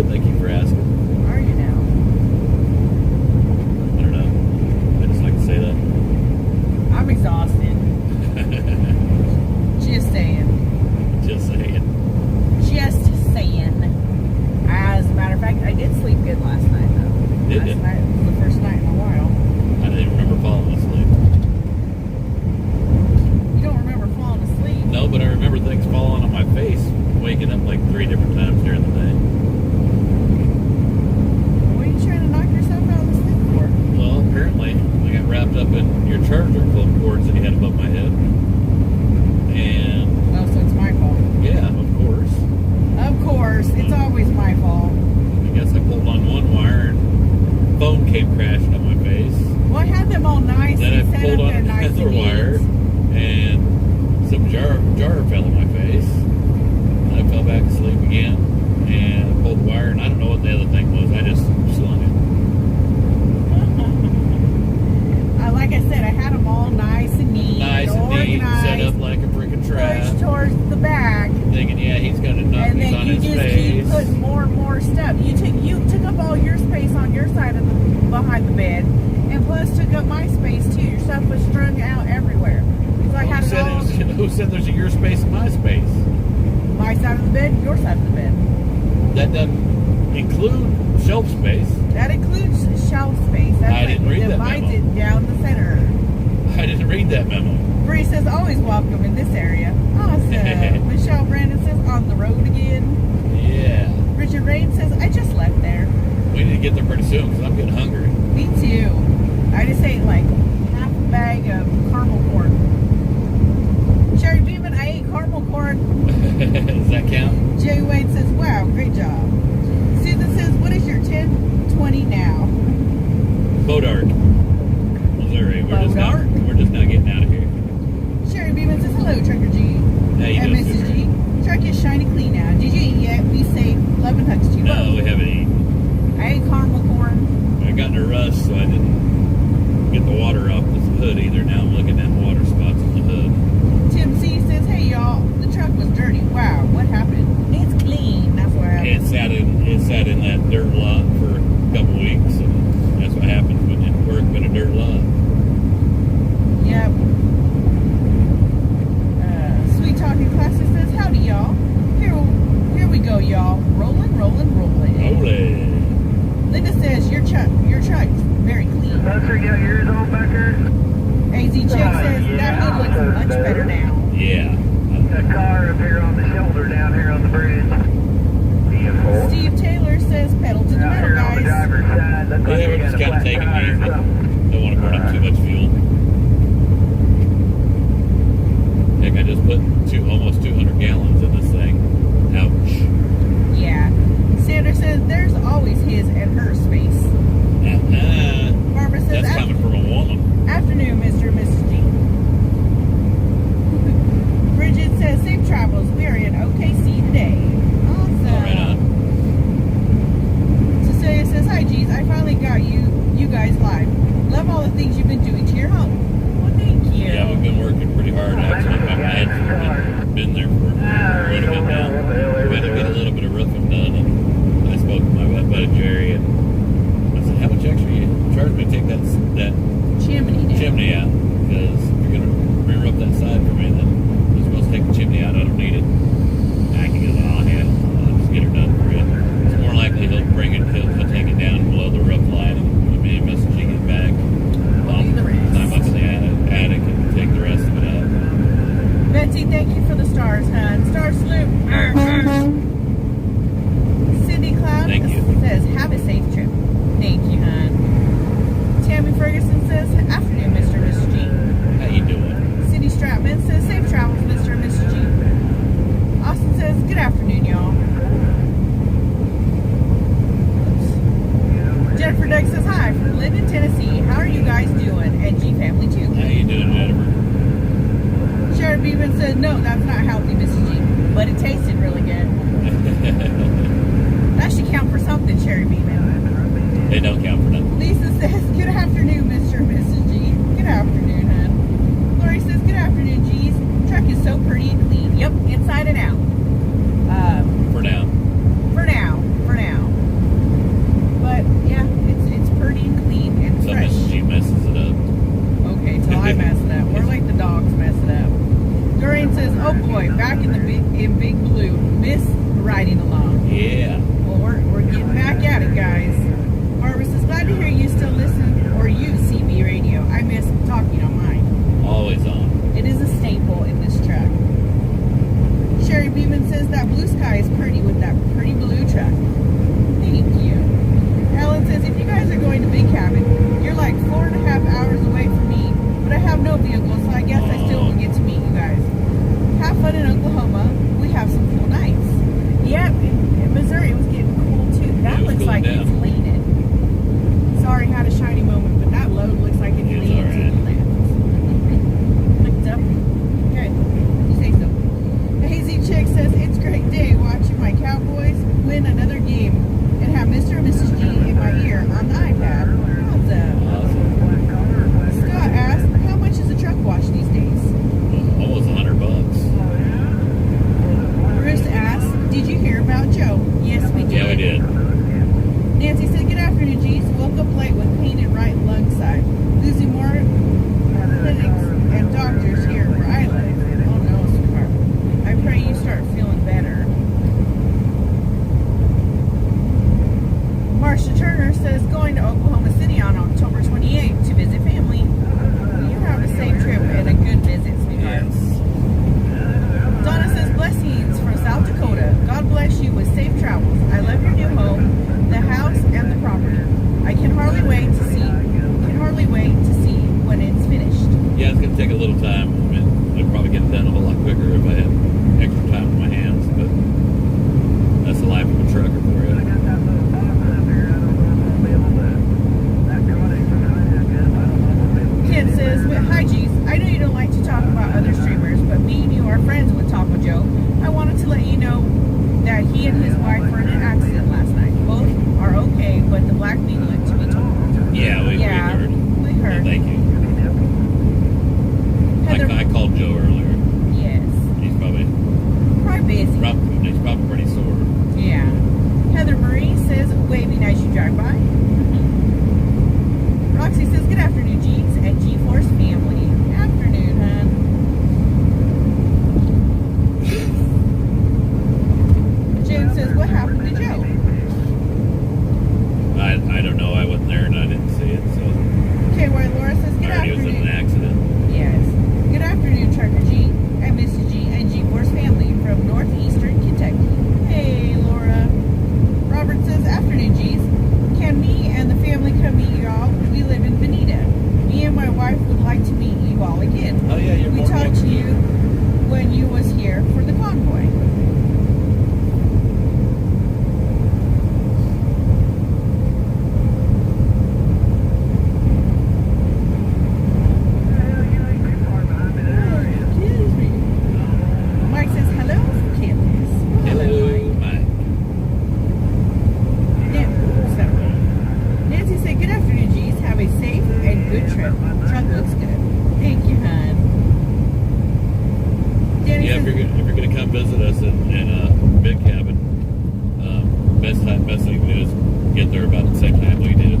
good, thank you for asking. Are you now? I don't know. I just like to say that. I'm exhausted. Just saying. Just saying. Just saying. As a matter of fact, I did sleep good last night, though. Did you? Last night was the first night in a while. I didn't remember falling asleep. You don't remember falling asleep? No, but I remember things falling on my face, waking up like 3 different times during the day. What are you trying to knock yourself out of sleep for? Well, apparently, I got wrapped up in your charger cords that you had above my head. And, Oh, so it's my fault. yeah, of course. Of course. It's always my fault. I guess I pulled on one wire and phone came crashing up my face. Well, I had them all nice Then and I set pulled up on there nice another and wire neat. and some jar fell on my face. I fell back asleep again and I pulled the wire, and I don't know what the other thing was. I just slung it. Like I said, I had them all nice and neat, Nice and neat, organized, set up like a freaking trap. pushed towards the back, Thinking, yeah, he's gonna knock and these then on you his just face. keep putting more and more stuff. You took up all your space on your side of the behind the bed, and plus took up my space too. Your stuff was strung out everywhere. So I had it all Who said there's your space and my space? my side of the bed, your side of the bed. That doesn't include shelf space. That includes shelf space. That's I didn't read that divides memo. it down the center. I didn't read that memo. Bree says, always welcome in this area. Awesome. Michelle Brandon says, on the road again. Yeah. Richard Rain says, I just left there. We need to get there pretty soon because I'm getting hungry. Me too. I just ate like half a bag of caramel corn. Sherry Beeman, I ate caramel corn. Does that count? Jay Wade says, wow, great job. Susan says, what is your 10:20 now? Bodart, Missouri. We're just Bodart? now getting out of here. Sherry Beeman says, hello, Trucker G. How you And doing, Mrs. Susan? G. Truck is shiny clean now. Did you eat yet? We say love and hugs to you No, both. we haven't eaten. I ate caramel corn. I got in a rush, so I didn't get the water off the hood either. Now I'm looking at water spots on the hood. Tim C says, hey y'all, the truck was dirty. Wow, what happened? It's clean. That's what happened. It sat in that dirt lot for a couple weeks, and that's what happens when you work in a dirt lot. Yep. Sweet Talking Classic says, howdy y'all. Here we go, y'all. Rolling, rolling, rolling. Holy. Linda says, your truck's very clean. Spencer, you got yours on back there? AZ Chick says, that hood looks much better now. Yeah. That car up here on the shoulder down here on the bridge. Beautiful. Steve Taylor says, pedal to the Out metal, here on the guys. driver's side. Looks like Yeah, you we're got just a kind of flat taking it tire or easy. something. Don't want to burn up too much fuel. Heck, I just put almost 200 gallons in this thing. Ouch. Yeah. Sandra says, there's always his and her space. Barbara says, That's coming from a woman. afternoon, Mr. and Mrs. G. Bridget says, safe travels. We are in OKC today. Awesome. Right on. Cecilia says, hi, G's. I finally got you guys live. Love all the things you've been doing to your home. Well, thank you. Yeah, we've been working pretty hard. Actually, my dad's been there for quite a bit now. We had to get a little bit of roofing done, and I spoke to my buddy Jerry, and I said, how much extra you charge me to take that Chimney down. chimney out? Because if you're going to re-roof that side for me, then you're supposed to take the chimney out. I don't need it. I can get it on hand. I'll just get it done for you. It's more likely he'll take it down below the roof line, and me and Mrs. G get back. Do the rest. Climb up in the attic and take the rest of it out. Betsy, thank you for the stars, hon. Star salute. Cindy Cloud Thank you. says, have a safe trip. Thank you, hon. Tammy Ferguson says, afternoon, Mr. and Mrs. G. How you doing? Cindy Stratman says, safe travels, Mr. and Mrs. G. Austin says, good afternoon, y'all. Oops. Jennifer Doug says, hi, from Linden, Tennessee. How are you guys doing? And G family, too. How you doing, Jennifer? Sharon Beeman says, no, that's not healthy, Mrs. G. But it tasted really good. That should count for something, Cherry Beeman. They don't count for nothing. Lisa says, good afternoon, Mr. and Mrs. G. Good afternoon, hon. Lori says, good afternoon, G's. Truck is so pretty and clean. Yep, inside and out. For now. For now. Oh boy, back in Big Blue. Miss riding along. Yeah. Well, we're getting back at it, guys. Barbara says, glad to hear you still listen or use CB radio. I miss talking on mine. Always on. It is a staple in this truck. Sherry Beeman says that blue sky is pretty with that pretty blue truck. Thank you. Ellen says, if you guys are going to Big Cabin, you're like 4.5 hours away from me, but I have no vehicle, so I guess I still will get to meet you guys. Have fun in Oklahoma. We have some cool nights. Yeah, in Missouri it was getting cool too. That It was looks like cooling it's down. leaning. Sorry, had a shiny moment, but that load looks like it It's leans alright. and lands. Looked up. Good. You say so. The Hazy Chick says, it's a great day watching my Cowboys win another game and have Mr. and Mrs. G in my ear on the iPad. Awesome. Awesome. Scott asked, how much is a truck wash these days? Almost $100. Bruce asked, did you hear about Joe? Yes, we did. Yeah, we did. Nancy said, good afternoon, G's. Woke up late with pain in right lung side. Losing more clinics and doctors here where I live. Oh no, sweetheart. I pray you start feeling better. Marcia Turner says, going to Oklahoma City on October 28th to visit family. You have a safe trip and a good visit, sweetheart. Donna says, blessings from South Dakota. God bless you with safe travels. I love your new home, the house, and the property. I can hardly wait to see when it's finished. Yeah, it's going to take a little time. I mean, I'd probably get it done a whole lot quicker if I had extra time on my hands, but that's the life of a trucker for you. Ken says, hi G's, I know you don't like to talk about other streamers, but me and you are friends with Taco Joe. I wanted to let you know that he and his wife were in an accident last night. Both are okay, but the black needlet to be told. Yeah, we heard. We heard. Thank you. Heather, I called Joe earlier. yes. He's probably pretty sore. Yeah. Heather Marie says, waving as you drive by. Roxy says, good afternoon, G's and G-Force family. Afternoon, hon. Jen says, what happened to Joe? I don't know. I wasn't there and I didn't see it, so Okay, where Laura says, good I heard he was in an afternoon. accident. Yes. Good afternoon, Trucker G and Mrs. G and G-Force family from northeastern Kentucky. Hey, Laura. Robert says, afternoon, G's. Can me and the family come meet you all? We live in Bonita. Me and my wife would like to meet you all again. Oh yeah, you're We more talked welcome. to you when you was here for the convoy. Excuse me. Mike says, hello from campus. Hello, Mike. Nancy said, good afternoon, G's. Have a safe and good trip. Truck looks good. Thank you, hon. Danny Yeah, if says, you're gonna come visit us in Big Cabin, best thing to do is get there about the same time we did.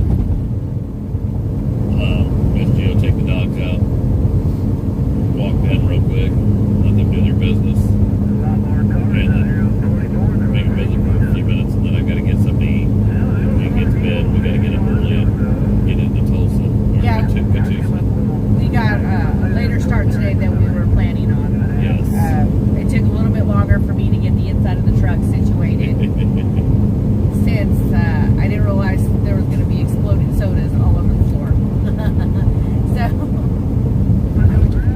Miss Gio take the dogs out, walk in real quick, let them do their business, and then make a visit for a few minutes, and then I've got to get something to eat and get to bed. We got to get up early and get into Tulsa or Yeah. Catoosa. we got a later start today than we were planning on. Yes. It took a little bit longer for me to get the inside of the truck situated since I didn't realize there was going to be exploding sodas all over the floor. So,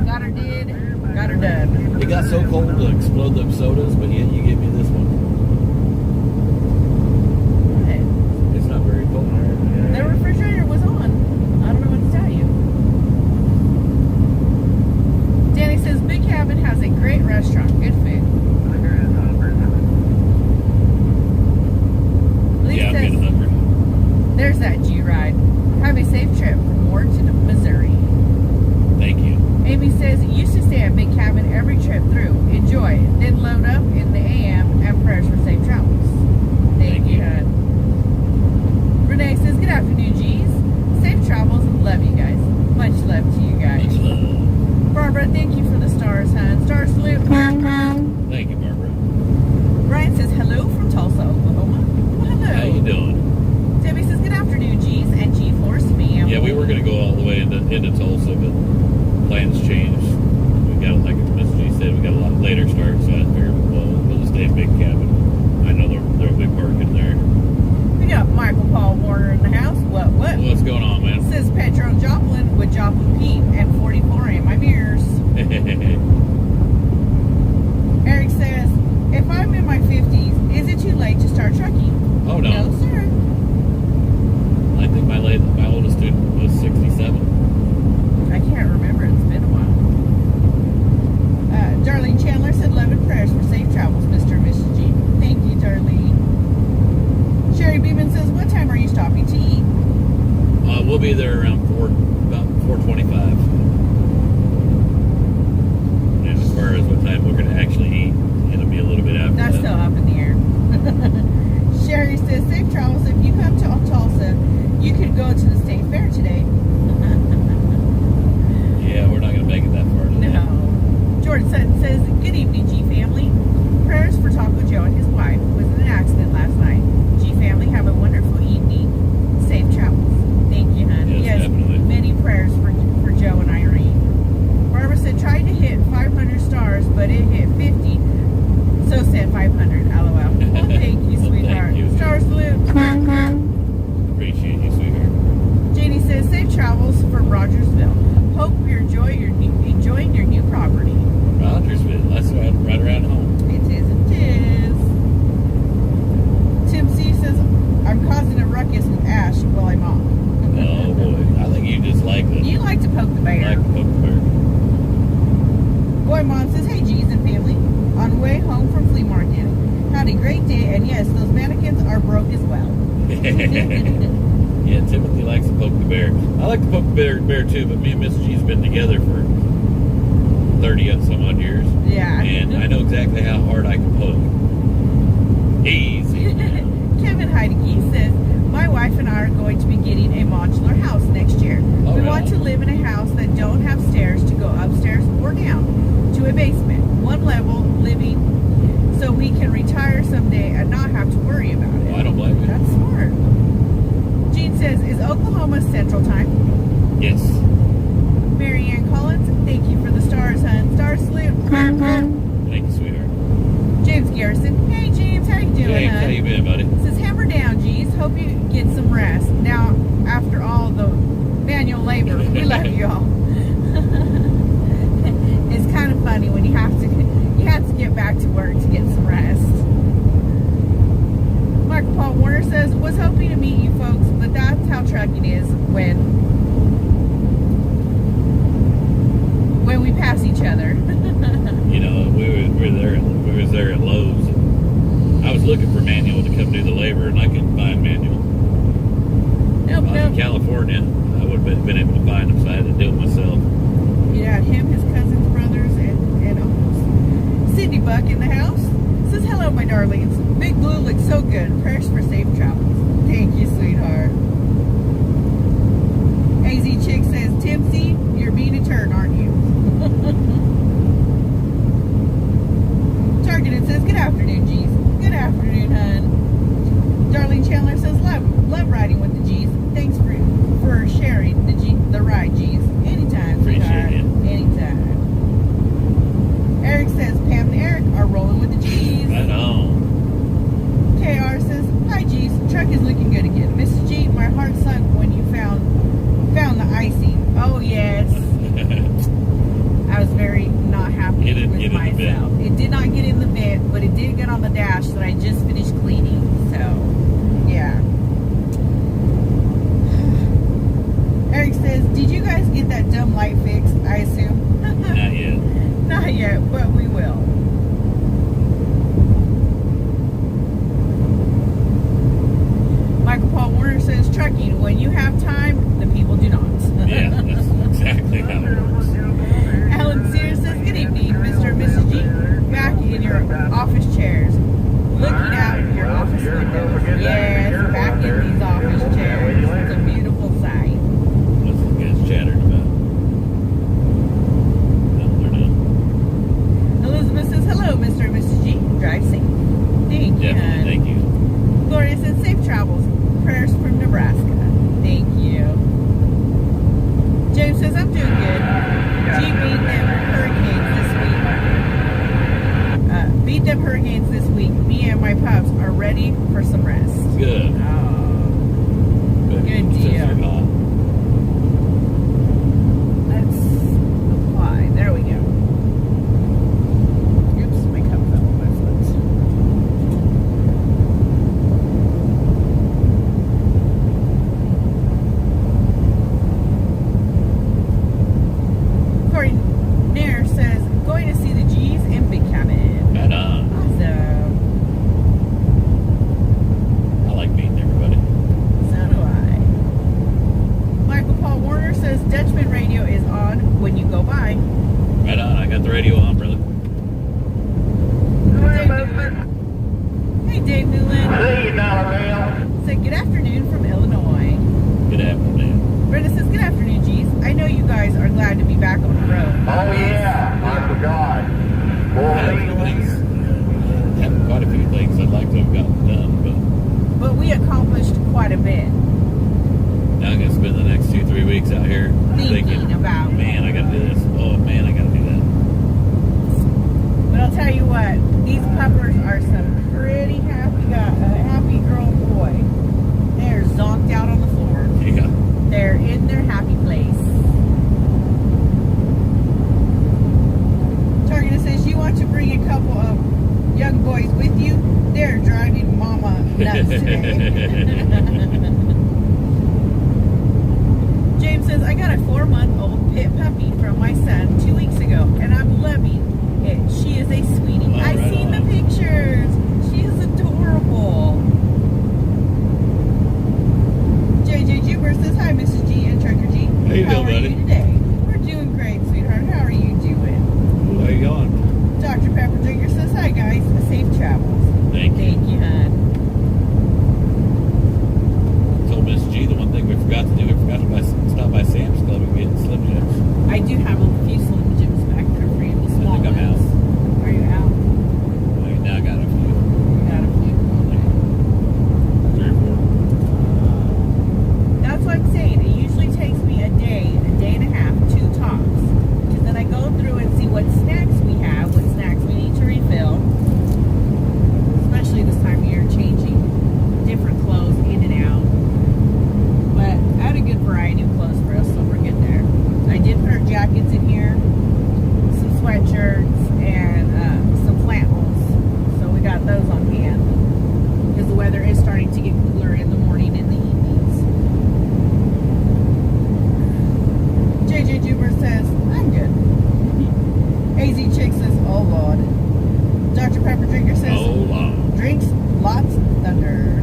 got her done. It got so cold to explode them sodas, but yet you gave me this one. It's not very cold. The refrigerator was on. I don't know what to tell you. Danny says Big Cabin has a great restaurant. Good food. Lee Yeah, I'm says, getting hungry. there's that G-Ride. Have a safe trip from Ward to Missouri. Thank you. Amy says, used to stay at Big Cabin every trip through. Enjoy. Then load up in the AM and prayers for safe travels. Thank you, hon. Renee says, good afternoon, G's. Safe travels. Love you guys. Much love to you guys. Much love. Barbara, thank you for the stars, hon. Star salute. No. No, sir. I think my oldest student was 67. I can't remember. It's been a while. Darlene Chandler said, love and prayers for safe travels, Mr. and Mrs. G. Thank you, Darlene. Sherry Beeman says, what time are you stopping to eat? We'll be there around about 4:25. And as far as what time we're going to actually eat, it'll be a little bit after That's that. still up in the air. Sherry says, safe travels. If you come to Tulsa, you could go to the state fair today. Yeah, we're not going to make it that far today. No. George Sutton says, good evening, G family. Prayers for Taco Joe and his wife was in an accident last night. G family, have a wonderful evening. Safe travels. Thank you, hon. Yes, definitely. Many prayers for Joe and Irene. Barbara said, tried to hit 500 stars, but it hit 50. So sent 500. LOL. Well, thank you, Well, sweetheart. thank you. Stars salute. Appreciate you, sweetheart. Janie says, safe travels from Rogersville. Hope you're enjoying your new property. Rogersville, that's right around home. It is. Tim C says, I'm causing a ruckus with Ash while I'm off. Oh boy, I think you just like it. You like to poke the bear. Like the poke bear. Boy Mom says, hey, G's and family. On way home from flea market. Had a great day, and yes, those mannequins are broke as well. Yeah, Timothy likes to poke the bear. I like to poke the bear too, but me and Miss G's been together for 30 and some odd years. Yeah. And I know exactly how hard I can poke. Easy. Kevin Heidegge says, my wife and I are going to be getting a modular house next year. Oh, we really? want to live in a house that don't have stairs to go upstairs or down to a basement, one level living, so we can retire someday and not have to worry about it. Well, I don't blame you. That's smart. Gene says, is Oklahoma Central Time? Yes. Marianne Collins, thank you for the stars, hon. Stars salute. Thank you, sweetheart. James Garrison, hey James, how you doing, James, hon? how you been, buddy? Says, hammer down, G's. Hope you get some rest. Now, after all the manual labor, we love you all. It's kind of funny when you have to get back to work to get some rest. Michael Paul Warner says, was hoping to meet you folks, but that's how trucking is when we pass each other. You know, we was there at Lowe's. I was looking for Manuel to come do the labor, and I couldn't find Manuel. Nope, In nope. California, I would have been able to find him, so I had to do it myself. Yeah, him, his cousins, brothers, and uncles. Cindy Buck in the house says, hello, my darlings. Big Blue looks so good. Prayers for safe travels. Thank you, sweetheart. AZ Chick says, Tipsy, you're being a turn, aren't you? Targeted says, good afternoon, G's. Good afternoon, hun. Darlene Chandler says, love riding with the G's. Thanks for sharing the ride, G's. Anytime, sweetheart. Appreciate it. Anytime. Eric says, Pam and Eric are rolling with the G's. Right on. KR says, hi G's, truck is looking good again. Mrs. G, my heart sunk when you found the icing. Oh yes. I was very not happy It didn't with get in the myself. It did not get in the vent, but it did get on the dash that I just finished cleaning. So, yeah. Eric says, did you guys get that dumb light fixed? I assume. Not yet. Not yet, but we will. Michael Paul Warner says, trucking, when you have time, the people do not. Yeah, that's exactly how it works. Alan Sears says, good evening, Mr. and Mrs. G. Back in your office chairs, looking out your office windows. Yes, back in these office chairs. It's a beautiful sight. What's the guys chattering about? No, they're not. Elizabeth says, hello, Mr. and Mrs. G. Drive safe. Thank you, Definitely, hon. thank you. Gloria says, safe travels. Prayers from Nebraska. Thank you. James says, I'm doing good. G beat them hurricanes this week. Me and my pups are ready for some rest. Good. Oh, good Since deal. they're hot. Let's apply. There we go. Oops, my cup fell on my foot. have a few things, have quite a few things I'd like to have gotten done, But we accomplished quite a bit. but now I'm gonna spend the next 2-3 weeks out here Thinking about it. man, I gotta do this. Oh man, I gotta do that. But I'll tell you what, these puppers are some pretty happy girl and boy. They're zonked out on the floor. Yeah. They're in their happy place. Target says you want to bring a couple of young boys with you. They're driving mama nuts today. James says I got a 4-month-old pit puppy from my son 2 weeks ago, and I'm loving it. She is a sweetie. Oh, I've right seen the on. pictures. She is adorable. JJ Juber says hi, Mrs. G and Trucker G. How you doing, are buddy? you today? We're doing great, sweetheart. How are you doing? Where you going? Dr. Pepper Drinker says hi, guys. Safe travels. Thank you. Thank you, hon. Told Miss G the one thing we forgot to do. We forgot to stop by Sam's Club and get Slim Jims. I do have a few Slim Jims back there for you. The small think I'm ones. Are you out? Now I got a few. You got a few. 3 or 4. That's what I'm saying. It usually takes me a day and a half, 2 tops. Because then I go through and see what snacks we have, what snacks we need to refill. Especially this time of year, changing different clothes in and out. But I had a good variety of clothes for us, so we're good there. I did put our jackets in here, some sweatshirts, and some flannels. So we got those on hand. Because the weather is starting to get cooler in the morning and the evenings. JJ Juber says, I'm good. AZ Chick says, oh Lord. Dr. Pepper Drinker says, Oh, wow. drinks lots of thunder.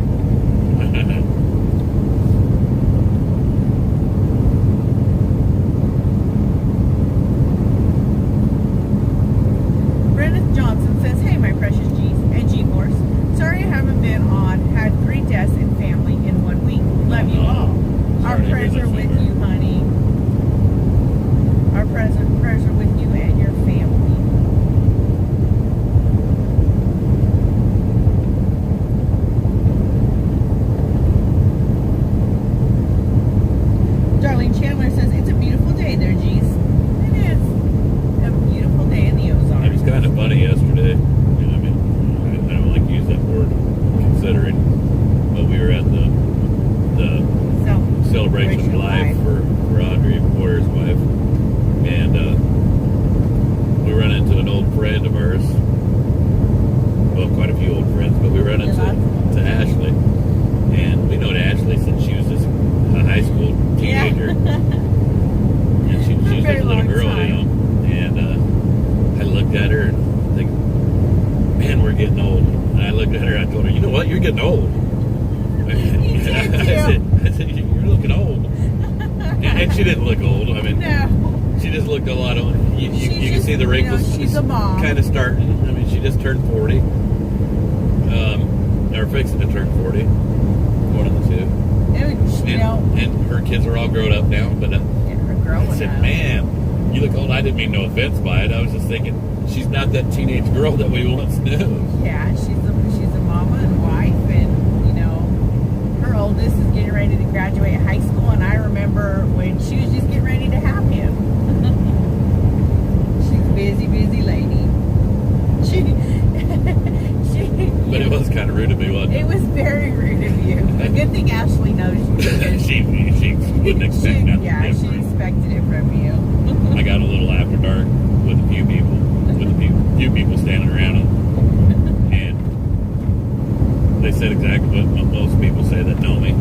Brendan Johnson says, hey, my precious G's and G-Force. Sorry I haven't been on. Had 3 deaths in family in 1 week. Love you all. Our Sorry to hear prayers that, are with sweetheart. you, honey. Our prayers are with you and your family. Darlene Chandler says, it's a beautiful day there, G's. It is. A beautiful day in the It Ozarks. was kind of funny yesterday. You know, I mean, I don't like to use that word considering, but we were at the So, celebration of life for Audrey Boyer's wife, and we run into an old friend of ours. Well, quite a few old friends, but we run into to Ashley, and we known Ashley since she was just a high school teenager. And she was very just a little long girl, time. you know. And I looked at her and think, man, we're getting old. And I looked at her and I told her, you know what, you're getting old. I said, you're looking old. And she didn't look old. I mean, No. she just looked a lot old. You can just, see the wrinkles. she's a mom. Kind of starting. I mean, she just turned 40. Or fixing to turn 40. One of the two. And her kids are all grown up now. But I said, man, you look old. I didn't mean no offense by it. I was just thinking, she's not that teenage girl that we once knew. Yeah, she's a mama and wife, and you know, her oldest is getting ready to graduate high school, and I remember when she was just getting ready to have him. She's a busy lady. But it was kind of rude of me, wasn't It it? was very rude of you. A good thing Ashley knows you. because she wouldn't expect nothing Yeah, she different. expected it from you. I got a little after dark with a few people, few people standing around, and they said exactly what most people say that know me.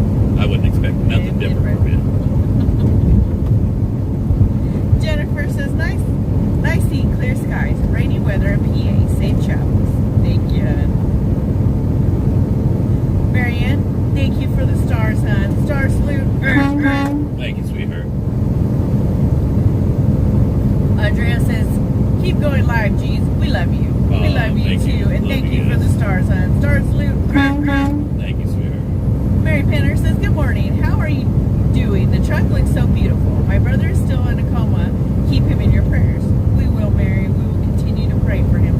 I wouldn't expect nothing different from you. Jennifer says, nice seeing clear skies, rainy weather in PA, safe travels. Thank you. Marianne, thank you for the stars, hon. Star salute. Thank you, sweetheart. Andrea says, keep going live, G's. We love you. We Oh, love you thank too. you. And Love thank you you for guys. the stars, hon. Star salute. Thank you, sweetheart. Mary Penner says, good morning. How are you doing? The truck looks so beautiful. My brother is still in a coma. Keep him in your prayers. We will, Mary. We will continue to pray for him,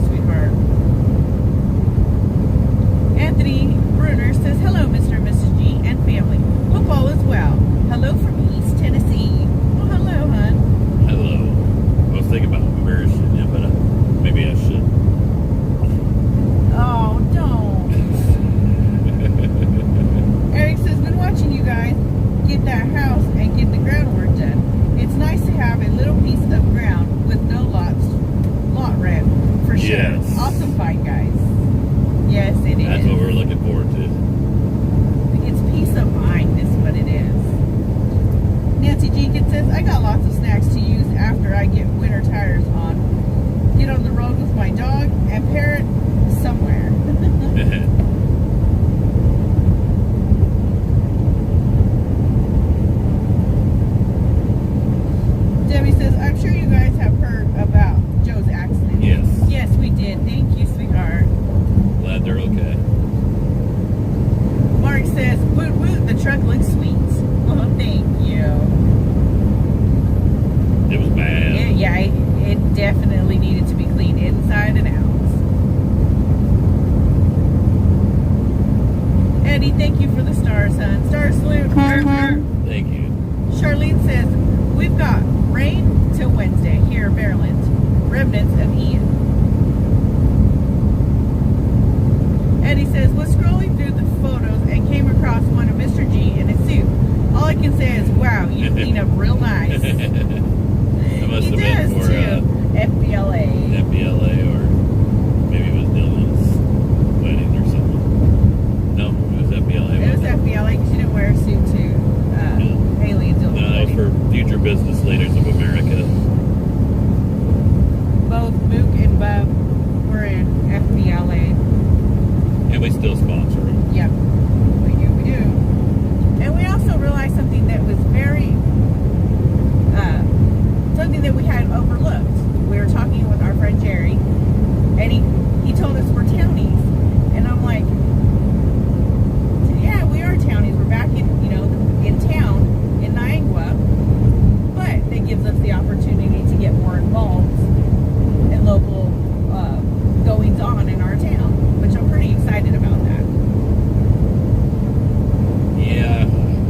awesome fight, guys. Yes, it is. That's what we're looking forward to. It's peace of mind is what it is. Nancy Jenkins says, I got lots of snacks to use after I get winter tires on. Get on the road with my dog and parrot somewhere. Debbie says, I'm sure you guys have heard about Joe's accident. Yes. Yes, we did. Thank you, sweetheart. Glad they're okay. Mark says, woot woot, the truck looks sweet. Oh, thank you. It was bad. Yeah, it definitely needed to be cleaned inside and out. Eddie, thank you for the stars, son. Star salute. Thank you. Charlene says, we've got rain till Wednesday here in Maryland. Remnants of Ian. Eddie says, was scrolling through the photos and came across one of Mr. G in a suit. All I can say is, wow, you clean up real nice. It must He have been does for too. FBLA. FBLA, or maybe it was Dylan's wedding or something. No, it was FBLA. It was wasn't FBLA because you didn't wear a suit to Haley and Dylan. No, that was for Future Business Leaders of America. Both Mook and Bub were in FBLA. And we still sponsor them. Yep, we do. And we also realized something that was very, something that we had overlooked. We were talking with our friend Jerry, and he told us we're townies. And I'm like, yeah, we are townies. We're back in town, in Niagara. But that gives us the opportunity to get more involved in local goings on in our town, which I'm pretty excited about that. Yeah,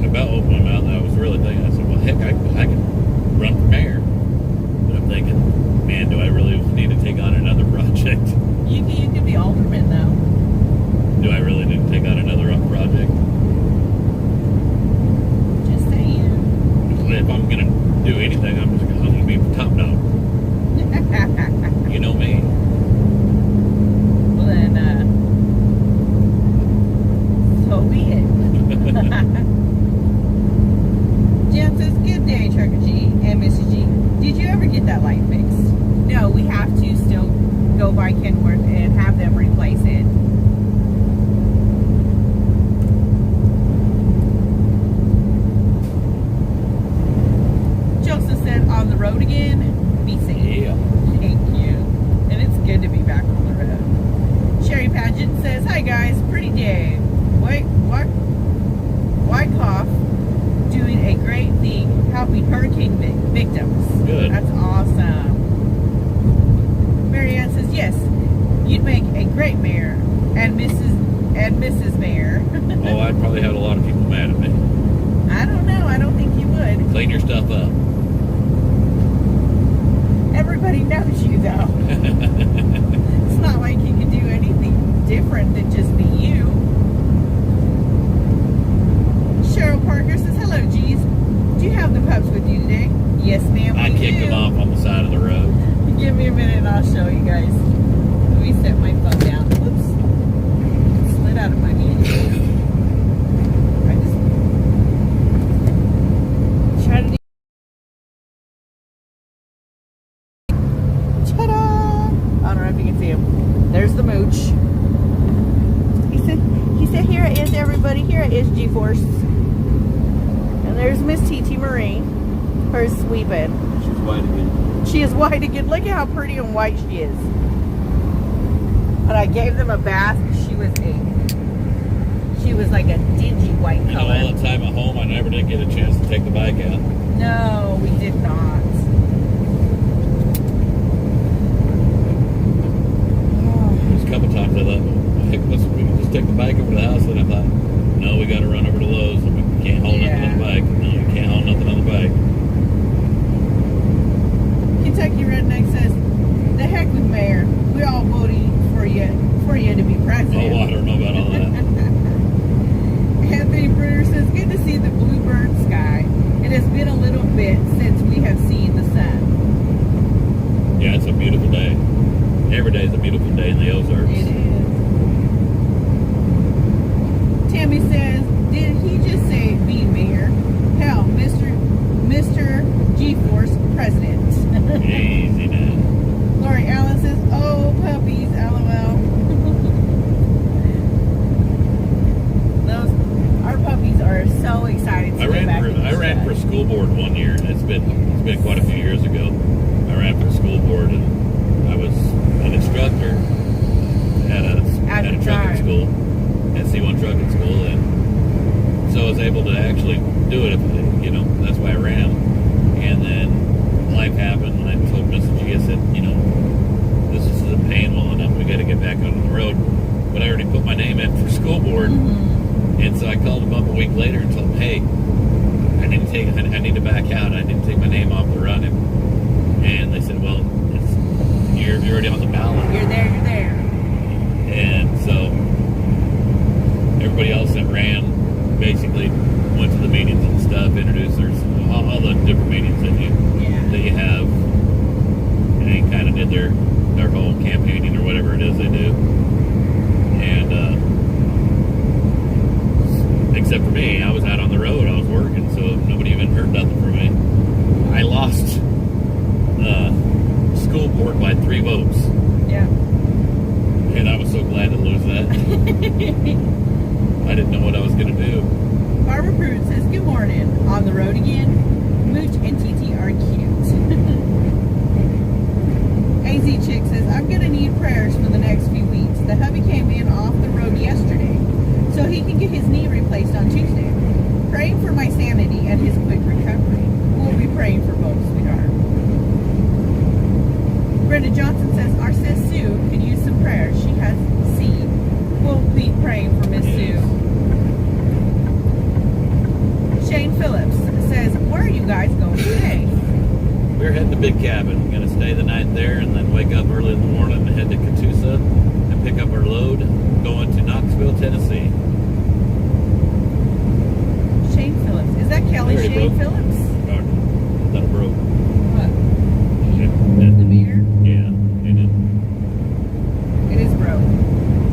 about opening my mouth, I was really thinking, I said, well, heck, I could run for mayor. But I'm thinking, man, do I really need to take on another project? You could be alderman though. Do I really need to take on another project? Just saying. If I'm going to do anything, I'm going to be top dog. You know me. Well then, so be it. Jen says, good day, Trucker G and Mrs. G. Did you ever get that light fixed? No, we have to still go by Kenworth and have them replace it. Joseph said, on the road again, be safe. Yeah. Thank you. And it's good to be back on the road. Sherry Pageant says, hi guys, pretty day. Wyckoff doing a great thing, helping hurricane victims. Good. That's awesome. Marianne says, yes, you'd make a great mayor and Mrs. Mayor. Oh, I'd probably have a lot of people mad at me. I don't know. I don't think you would. Clean your stuff up. Everybody knows you, though. It's not like you can do anything different than just be you. Cheryl Parker says, hello, G's. Do you have the pups with you today? Yes, ma'am, I we kicked do. them off on the side of the road. Give me a minute and I'll show you guys. Let me set my phone down. Whoops. Slid out of my hand. I just try to do. Ta-da! I don't know if you can see him. There's the mooch. He said, here it is, everybody. Here it is, G-Force. And there's Miss T.T. Marie. Her sweeping. She's white again. She is white again. Look at how pretty and white she is. But I gave them a bath. She was like a dingy white You know, color. all the time at home, I never did get a chance to take the bike out. No, we did not. There's a couple times I thought, well, heck, we can just take the bike over to the house. And I thought, no, we got to run over to Lowe's. And we can't hold nothing on the bike. No, you can't hold nothing on the bike. Kentucky Redneck says, the heck with Mayor. We all voting for you to be president. Oh, I don't know about all that. Anthony Bruder says, good to see the bluebird sky. It has been a little bit since we have seen the sun. Yeah, it's a beautiful day. Every day is a beautiful day in the Ozarks. It is. Tammy says, did he just say be mayor? Hell, Mr. G-Force president. Easy now. Lori Allen says, oh, puppies, LOL. Our puppies are so excited to I get ran back for in the I ran shed. for school board one year. It's been quite a few years ago. I ran for school board and I was an instructor at a the trucking time. school, at C1 trucking school, and so I was able to actually do it. You know, that's why I ran. And then life happened. And I told Mrs. G, I said, you know, this is painful enough. We got to get back on the road. But I already put my name in for school board. And so I called them up a week later and told them, hey, I need to back out. I didn't take my name off the running. And they said, well, you're already on the ballot. You're there. And so everybody else that ran basically went to the meetings and stuff, introduced all the different meetings that you have. And they kind of did their whole campaigning or whatever it is they do. And except for me, I was out on the road. I was working, so nobody even heard nothing from me. I lost school board by 3 votes. Yeah. And I was so glad to lose that. I didn't know what I was going to do. Barbara Pruitt says, good morning. On the road again. Mooch and TT are cute. AZ Chick says, I'm going to need prayers for the next few weeks. The hubby came in off the road yesterday, so he can get his knee replaced on Tuesday. Praying for my sanity and his quick recovery. We'll be praying for both, sweetheart. Brenda Johnson says, our sis Sue could use some prayers. She has seed. We'll be praying for Miss Sue. Shane Phillips says, where are you guys going today? We're heading to Big Cabin. We're going to stay the night there and then wake up early in the morning and head to Catoosa and pick up our load going to Knoxville, Tennessee. Shane Phillips. Is that Kelly Already Shane broke. Phillips? That broke. What? Yeah. The mirror? Yeah. And It is broke.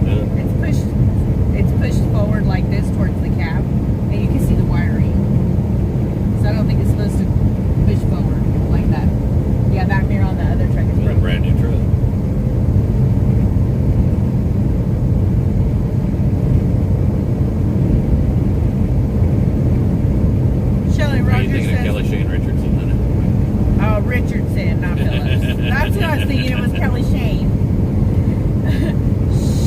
it, It's pushed forward like this towards the cab, and you can see the wiring. So I don't think it's supposed to push forward like that. Yeah, that mirror on the other truck is a broken. brand new truck. Shelley What are you Rogers thinking of says, Kelly Shane Richardson then? oh, Richardson, not Phillips. That's what I was thinking. It was Kelly Shane.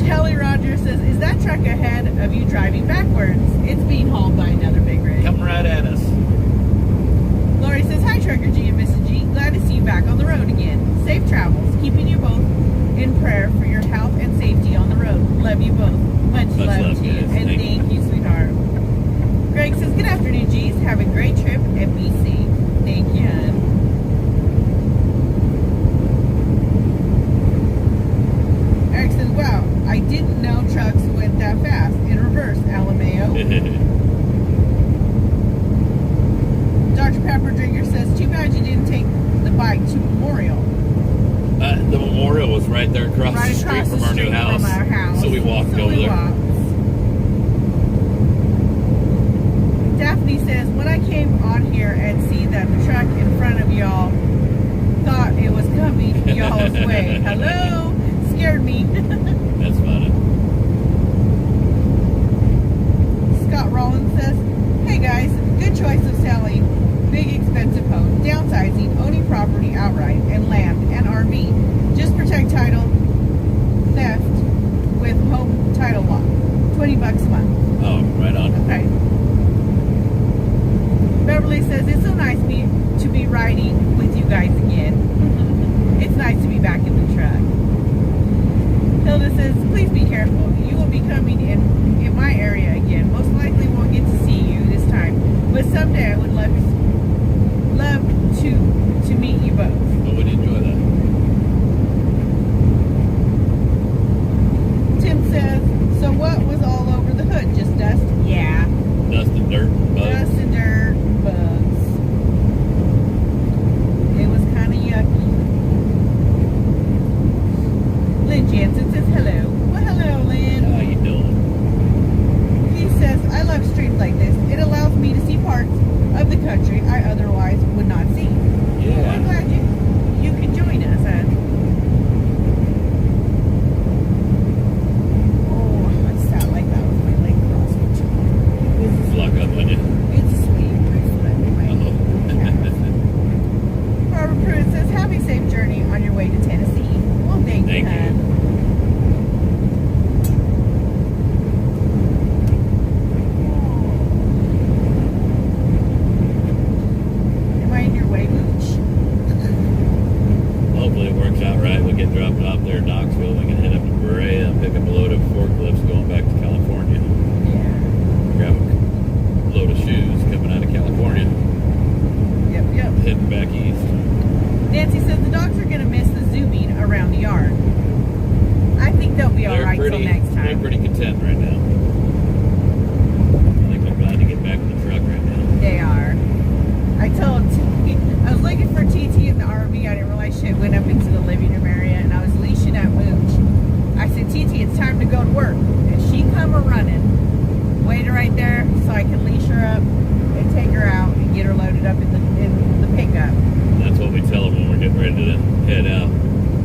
Shelley Rogers says, is that truck ahead of you driving backwards? It's being hauled by another big rig. Coming right at us. Lori says, hi, Trucker G and Mrs. G. Glad to see you back on the road again. Safe travels. Keeping you both in prayer for your health and safety on the road. Love you both. Much love to you. guys. And thank you, sweetheart. Greg says, good afternoon, G's. Have a great trip and be safe. Thank you, hon. Eric says, wow, I didn't know trucks went that fast. In reverse, Alameo. Dr. Pepper Drinker says, too bad you didn't take the bike to Memorial. The memorial was right there across the street from our new house. From our house. So we walked So over we there. walked. Daphne says, when I came on here and see that the truck in front of y'all thought it was coming y'all's way. Hello? Scared me. That's funny. Scott Rollins says, hey guys, good choice of selling big expensive home, downsizing, owning property outright, and land, and RV. Just protect title theft with home title lock. $20 a month. Oh, right on. Okay. Beverly says, it's so nice to be riding with you guys again. It's nice to be back in the truck. Hilda says, please be careful. You will be coming in my area again. Most likely won't get to see you this time, but someday I would love to meet you both. Oh, we'd enjoy that. Tim says, so what was all over the hood? Just dust? Yeah. Dust and dirt and bugs. Dust and dirt, bugs. It was kind of yucky. right till next They're time. pretty content right now. I think they're glad to get back in the truck right now. They are. I told T, I was looking for TT in the RV. I didn't realize she had went up into the living room area, and I was leashing at Mooch. I said, TT, it's time to go to work. And she come a running. Waited right there so I could leash her up and take her out and get her loaded up in the pickup. That's what we tell them when we're getting ready to head out.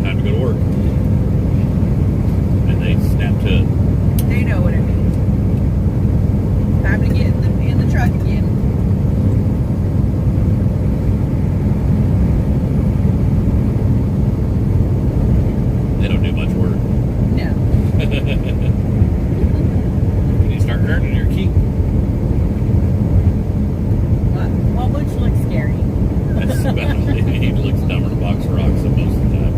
Time to go to work. And they snap to it. They know what it means. Time to get in the truck again. They don't do much work. No. Can you start earning your keep? Well, Butch looks scary. That's about it. He looks dumber than a box of rocks most of the time.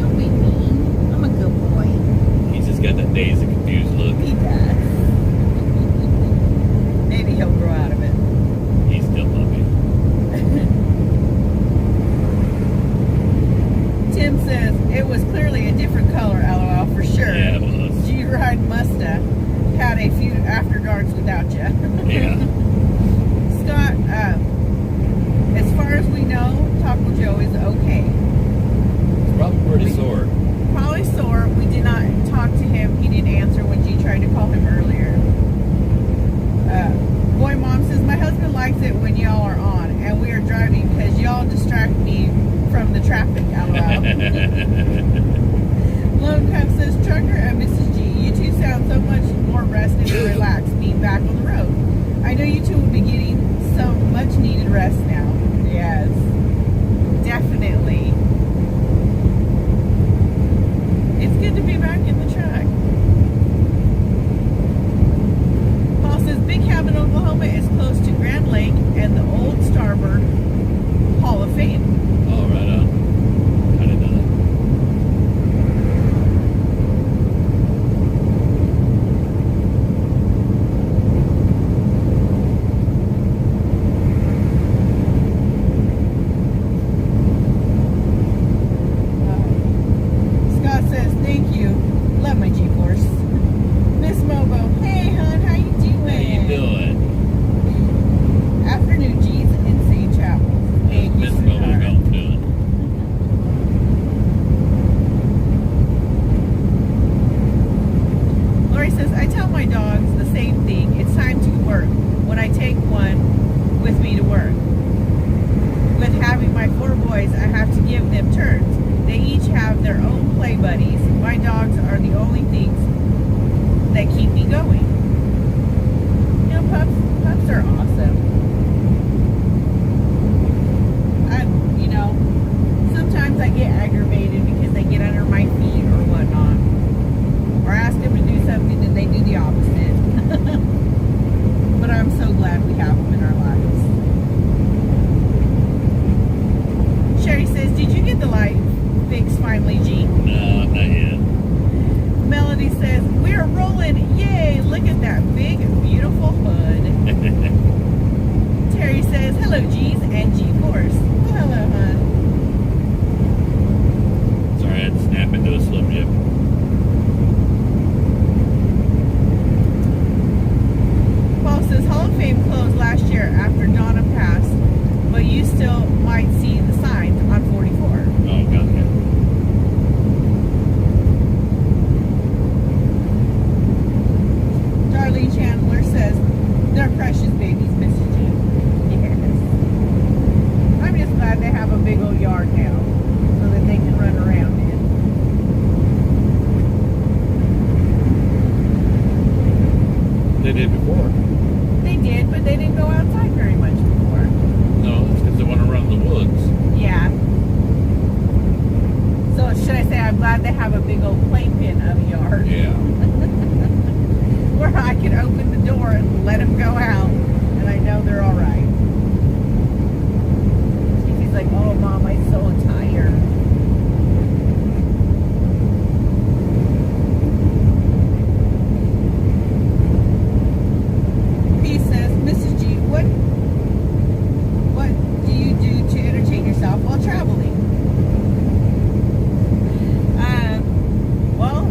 Don't be mean. I'm a good boy. He's just got that dazed and confused look. He does. Maybe he'll grow out of it. He's still puppy. Tim says it was clearly a different color, LOL, for sure. Yeah, it was. G-Ride musta had a few after darks without you. Yeah. Scott, as far as we know, Taco Joe is okay. It's probably pretty sore. Probably sore. We did not talk to him. He didn't answer when G tried to call him earlier. Boy Mom says, my husband likes it when y'all are on and we are driving because y'all distract me from the traffic. LOL. Lone Cup says, Trucker and Mrs. G, you two sound so much more rested and relaxed being back on the road. I know you two will be getting some much needed rest now. Yes, definitely. It's good to be back in the truck. Paul says, Big Cabin, Oklahoma is close to Grand Lake and the old Starboard Hall of Fame. Oh, right on. I didn't know that. Scott says, thank you. Love my G-Force. Miss Mobo, hey, hon, how you doing? How you doing? Afternoon, G's Insane Travel. Thank you, Miss Momo sweetheart. going doing. Lori says, I tell my dogs the same thing. It's time to work when I take one with me to work. With having my 4 boys, I have to give them turns. They each have their own play buddies. My dogs are the only things that keep me going. You know, pups are awesome. Sometimes I get aggravated because they get under my feet or whatnot. Or ask them to do something and they do the opposite. But I'm so glad we have them in our lives. Sherry says, did you get the light fixed finally, G? No, not yet. Melody says, we're rolling. Yay, look at that big, beautiful hood. Terry says, hello, G's and G-Force. Well, hello, hon. Sorry, I had to snap into a Slim Jim. Paul says, Hall of Fame closed last year after Donna passed, but you still might see the signs on 44. Oh, God, yeah. Darlene Chandler says, they're precious babies, Mrs. G. Yes. I'm just glad they have a big old yard now so that they can run around in. They did before. They did, but they didn't go outside very much before. No, it's because they want to run in the woods. Yeah. So should I say I'm glad they have a big old playpen of a yard Yeah. where I can open the door and let them go out, and I know they're all right. She's like, oh, Mom, I'm so tired. He says, Mrs. G, what do you do to entertain yourself while traveling? Well,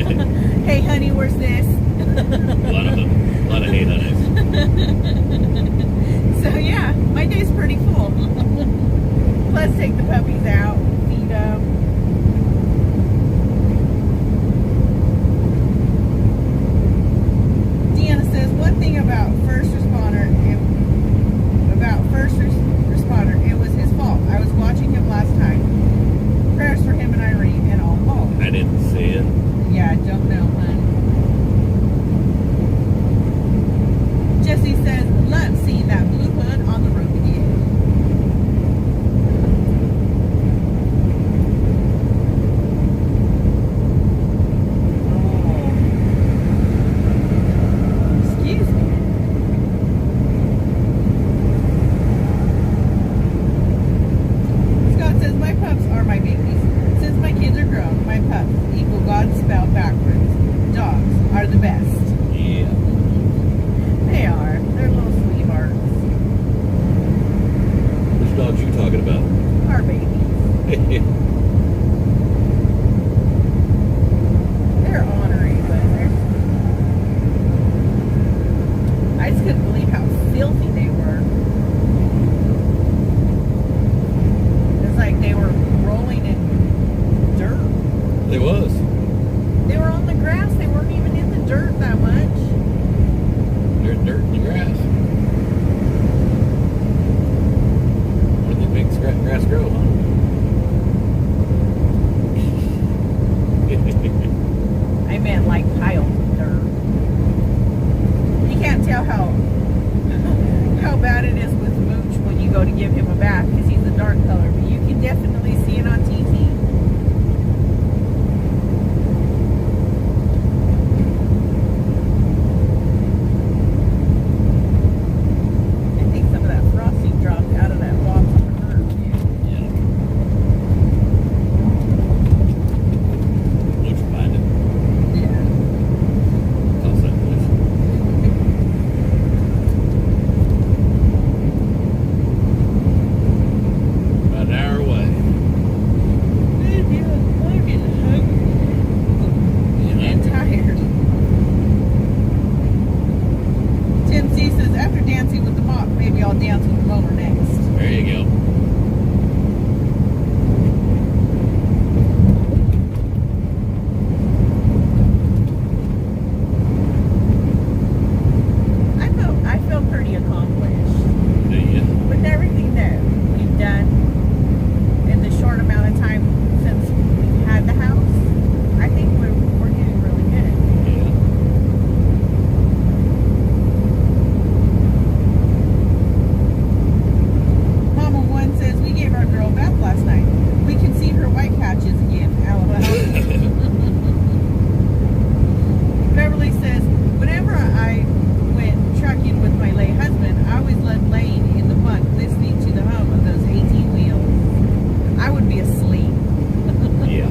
Hey, honey, where's this? A lot of hate honeys. So yeah, my day's pretty full. Plus take the puppies out, feed them. Deanna says one thing about first responder, it was his fault. I was watching him last time. Prayers for him and Irene and all. Oh, I didn't see it. yeah, I don't know, hon. Jesse says, love seeing that blue hood on the road again. Oh. Excuse me. Scott says, my pups are my babies. Since my kids are grown, my pups equal God's spell backwards. Dogs are the best. Yeah. They are. They're little sweethearts. Which dogs you talking about? Our babies. They're ornery, but I just couldn't believe how filthy they were. It's like they were rolling in dirt. It was. They were on the grass. They weren't even in the dirt that much. There's dirt in the grass. Where did the big grass grow, huh? I meant like piles of dirt. You can't tell how bad it is with Mooch when you go to give him a bath because he's a dark color, but you can definitely see it on TV. I think some of that frosting dropped out of that box on the curb too. Yeah. Looks behind it. Yeah. Toss that place. About an hour away. I'm getting hungry and tired. Tim C says, after dancing with the mop, maybe I'll dance with the mower next. There you go. I feel pretty accomplished Do you? with everything that we've done in the short amount of time since we've had the house. I think we're getting really good. Yeah. Mama One says we gave our girl a bath last night. We can see her white patches again. LOL. Beverly says, whenever I went trucking with my late husband, I always loved laying in the bunk listening to the hum of those 18 wheels. I would be asleep. Yeah.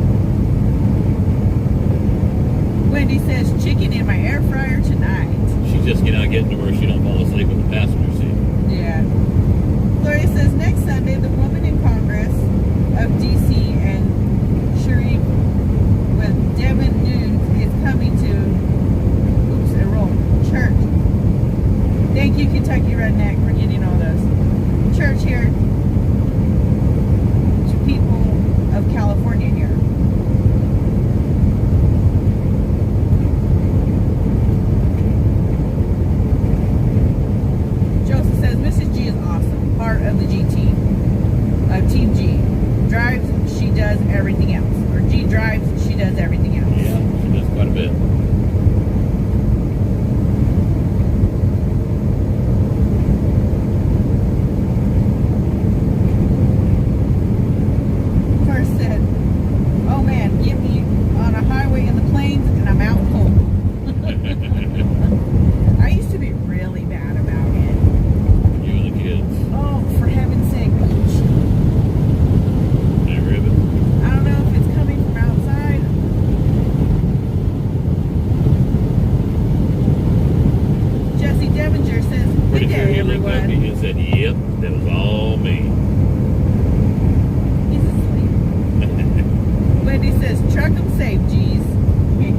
Wendy says, chicken in my air fryer tonight. She's just getting to where she don't fall asleep in the passenger seat. Yeah. Gloria says, next Sunday, the woman in Congress of D.C. and Sharif with Devin Nunes is coming to enroll church. Thank you, Kentucky Redneck, for getting all those. Church here to people of California here. Joseph says, Mrs. G is awesome. Part of the G team. Team G. Drives, she does everything else. Or G drives, she does everything else. Yeah, she does quite a bit. First said, oh man, get me on a highway in the plains and I'm out home. I used to be really bad about it. You and the kids. Oh, for heaven's sake. That ribbon. I don't know if it's coming from outside. Jesse Devinger says, Pretty good sure day, he looked up at everyone. you and said, yep, that was all me. He's asleep. Wendy says, truck 'em safe, G's.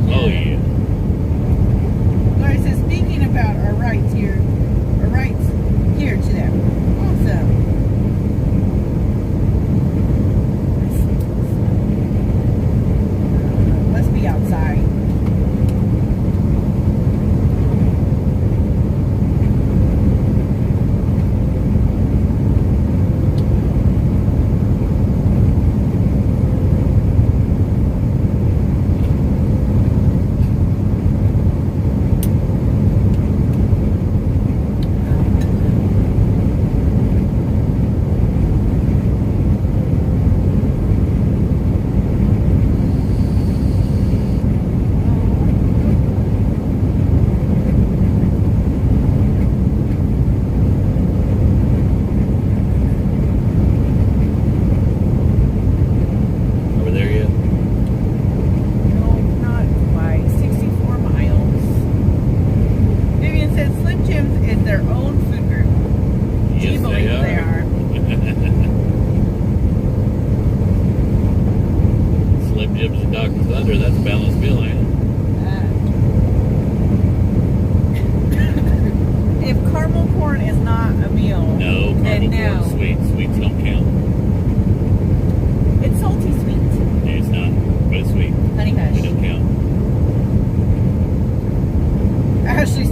Oh,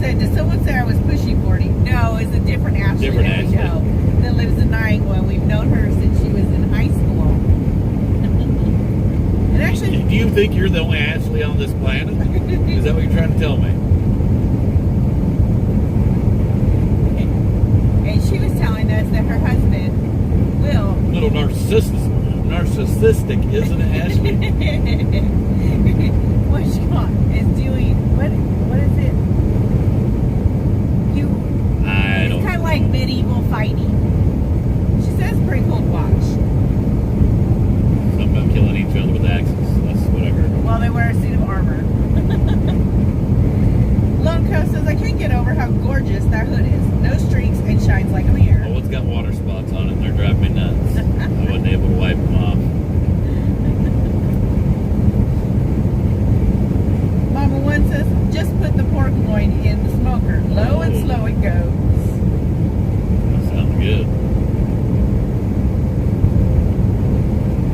said, did someone say I was pushy 40? No, it's a different Ashley Different that we Ashley. know that lives in Iowa. We've known her since she was in high school. And actually, Do you think you're the only Ashley on this planet? Is that what you're trying to tell me? and she was telling us that her husband, Will, Little narcissistic, isn't it, Ashley? what she is doing, what is it? I It's don't kind of like medieval fighting. She says pretty cool to watch. Something about killing each other with axes. That's what I heard. While they wear a suit of armor. Lone Coast says, I can't get over how gorgeous that hood is. No streaks and shines like a mirror. Oh, it's got water spots on it and they're driving me nuts. I wasn't able to wipe them off. Mama One says, just put the pork loin in the smoker. Low and slow it goes. That sounds good.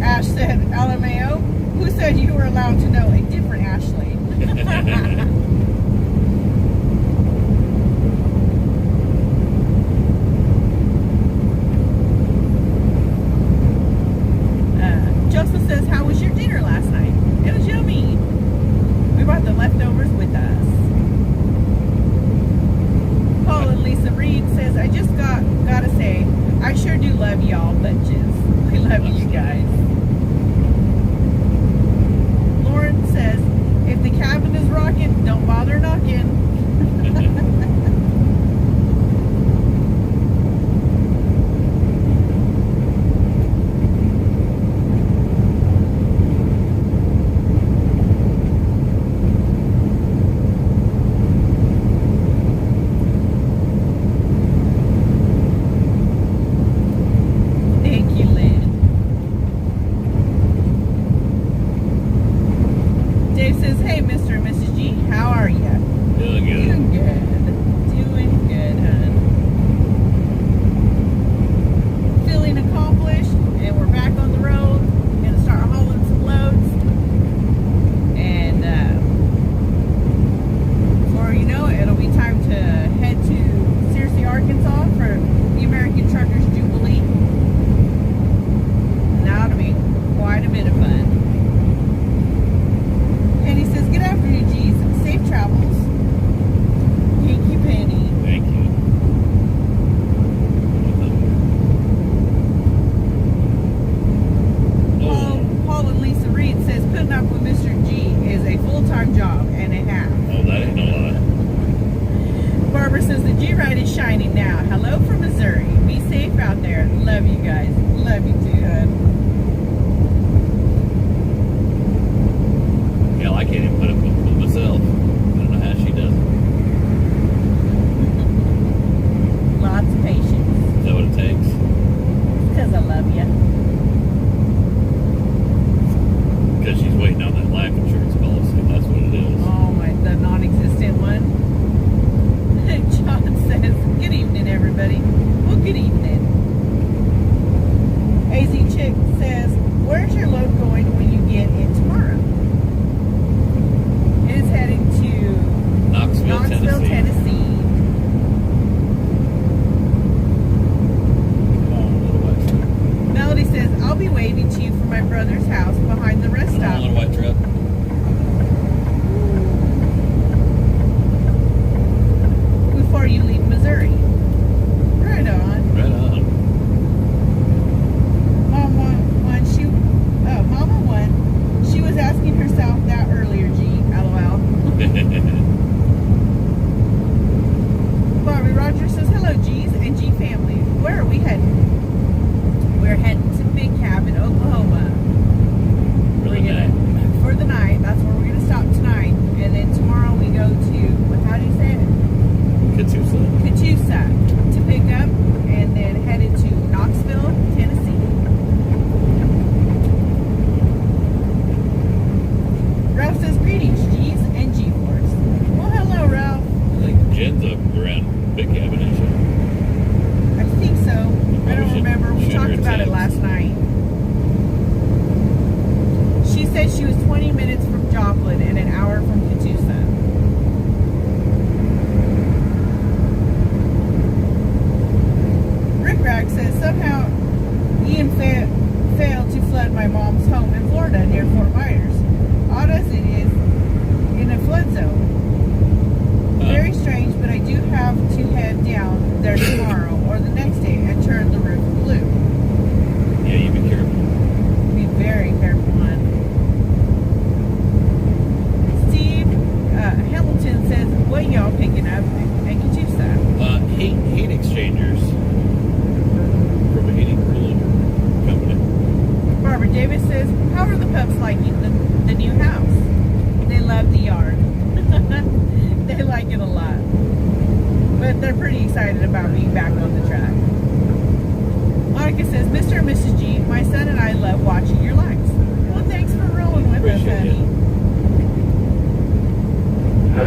Ash said, LMAO, who said you were allowed to know a different Ashley? Joseph says, how was your dinner last night? It was yummy. We brought the leftovers with us. Paul and Lisa Reed says, I just gotta say, I sure do love y'all bunches. We love you guys. Lauren says, if the cabin is rocking, don't bother knocking. Thank you, Lynn. Dave says, hey, Mr. and Mrs.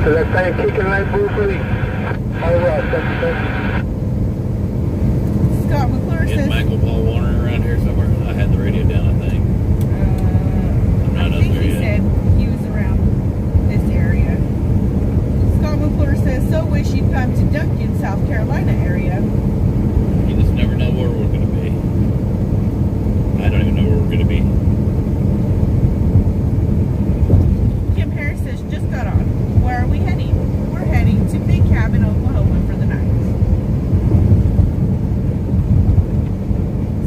So that thing kicking like Bruce Lee. All right, thank you. Scott McClure Is says, Michael Paul Warner around here somewhere? I had the radio down, I think. I'm I not up think there he yet. said he was around this area. Scott McClure says, so wish you'd come to Duncan, South Carolina area. You just never know where we're going to be. I don't even know where we're going to be. Kim Harris says, just got on. Where are we heading? We're heading to Big Cabin, Oklahoma for the night.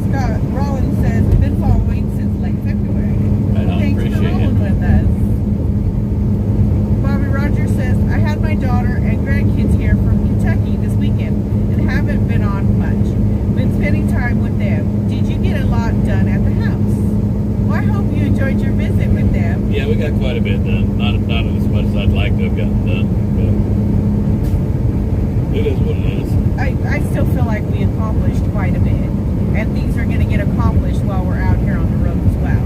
Scott Rollins says, been following since late February. Right on, Thanks for appreciate rolling it. with us. Bobby Rogers says, I had my daughter and grandkids here from Kentucky this weekend and haven't been on much. Been spending time with them. Did you get a lot done at the house? Well, I hope you enjoyed your visit with them. Yeah, we got quite a bit done. Not as much as I'd like to have gotten done, but it is what it is. I still feel like we accomplished quite a bit. And things are going to get accomplished while we're out here on the road as well.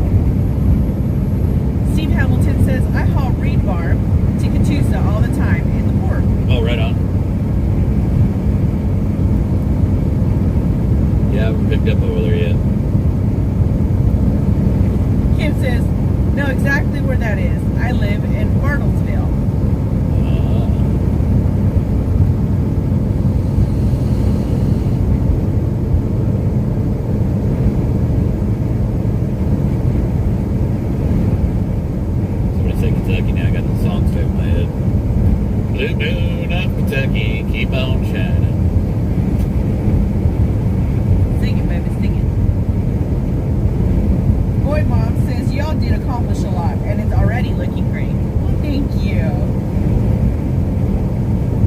Steve Hamilton says, I haul reed bar to Catoosa all the time in the port. Oh, right on. Yeah, I haven't picked up over there yet. Kim says, know exactly where that is. I live in Bartlesville. Somebody say Kentucky now. I got the song stuck in my head. Blue moon of Kentucky, keep on shining. Sing it, baby, sing it. Boy Mom says, y'all did accomplish a lot, and it's already looking great. Well, thank you.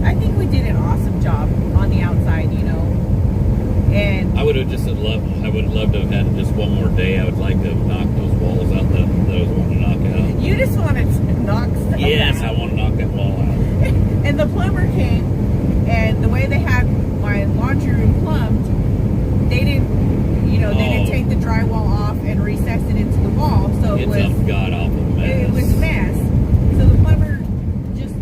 I think we did an awesome job on the outside, you know. And I would have just loved. I would love to have had just one more day. I would like to have knocked those walls out that I was wanting to knock out. you just wanted to knock stuff Yes, I out. want to knock that wall out. And the plumber came, and the way they had my laundry room plumbed, they didn't, they didn't Oh. take the drywall off and recess it into the wall, so It's it a was god awful mess. it was a mess. So the plumber just,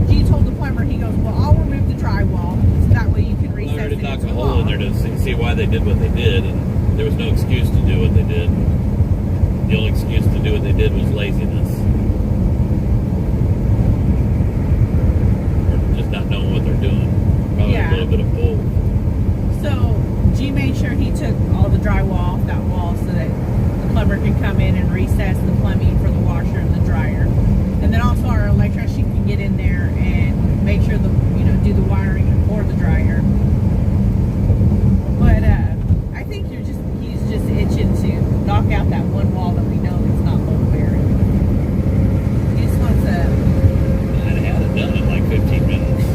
G told the plumber, he goes, well, I'll remove the drywall, so that way you can I recess already it knocked into a the hole wall. in there to see why they did what they did, and there was no excuse to do what they did. The only excuse to do what they did was laziness. Or just not knowing what they're doing. Probably Yeah. a little bit of both. So G made sure he took all the drywall off that wall so that the plumber could come in and recess the plumbing for the washer and the dryer. And then also our electrician can get in there and make sure do the wiring for the dryer. But I think he's just itching to knock out that one wall that we know is not load bearing. He just wants to I had it done in like 15 minutes.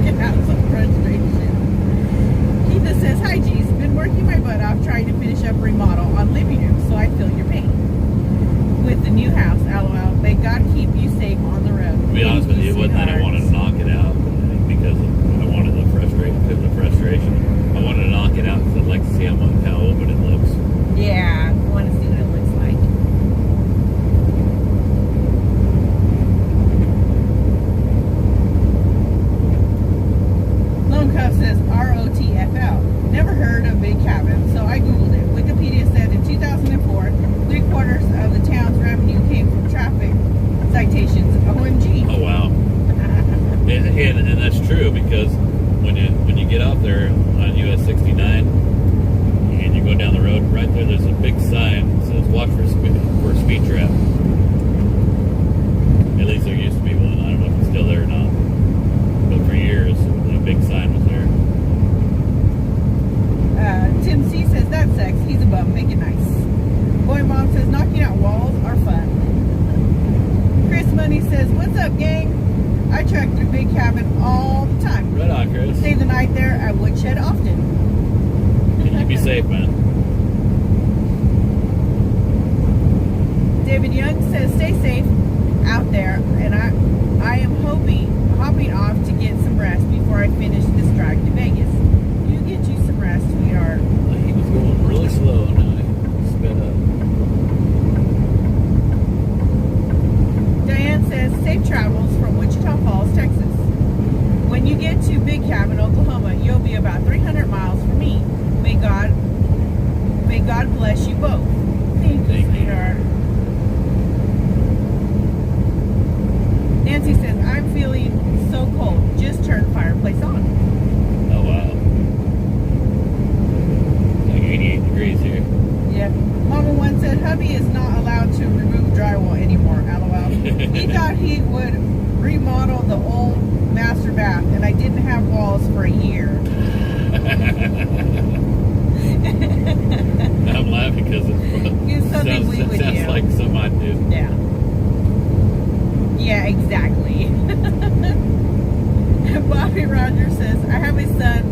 get out some frustration. Keitha says, hi G's, been working my butt off trying to finish up remodel on living room, so I feel your pain. With the new house, LOL, may God keep you safe on the road. To be honest with you, it wasn't that I wanted to knock it out because I wanted the frustration. I wanted to knock it out because I'd like to see how open it looks. Yeah, I want to see what it looks like. Lone Cub says ROTFL. Never heard of Big Cabin, so I googled it. Wikipedia said in 2004, 3/4 of the town's revenue came from traffic citations. OMG. Oh wow. And that's true because when you get out there on US 69 and you go down the road, right there's a big sign that says watch for a speed trap. At least there used to be one. I don't know if it's still there or not. But for years, a big sign was there. Tim C says that sucks. He's a bum. Make it nice. Boy Mom says knocking out walls are fun. Chris Money says, what's up, gang? I trek through Big Cabin all the time. Right on, Chris. Stay the night there at Woodshed often. You be safe, man. David Young says, stay safe out there, and I am hopping off to get some rest before I finish this drive to Vegas. You get you some rest, sweetheart. He was going really slow and I sped up. Diane says, safe travels about 300 miles from me. May God bless you both. Thank you, sweetheart. Nancy says, I'm feeling so cold. Just turn the fireplace on. Oh wow. Like 88 degrees here. Yeah. Mama One said, hubby is not allowed to remove drywall anymore. LOL. He thought he would remodel the old master bath, and I didn't have walls for a year. I'm laughing because It's something we would do. Sounds like something I'd do. Yeah. Yeah, exactly. Bobby Rogers says, I have a son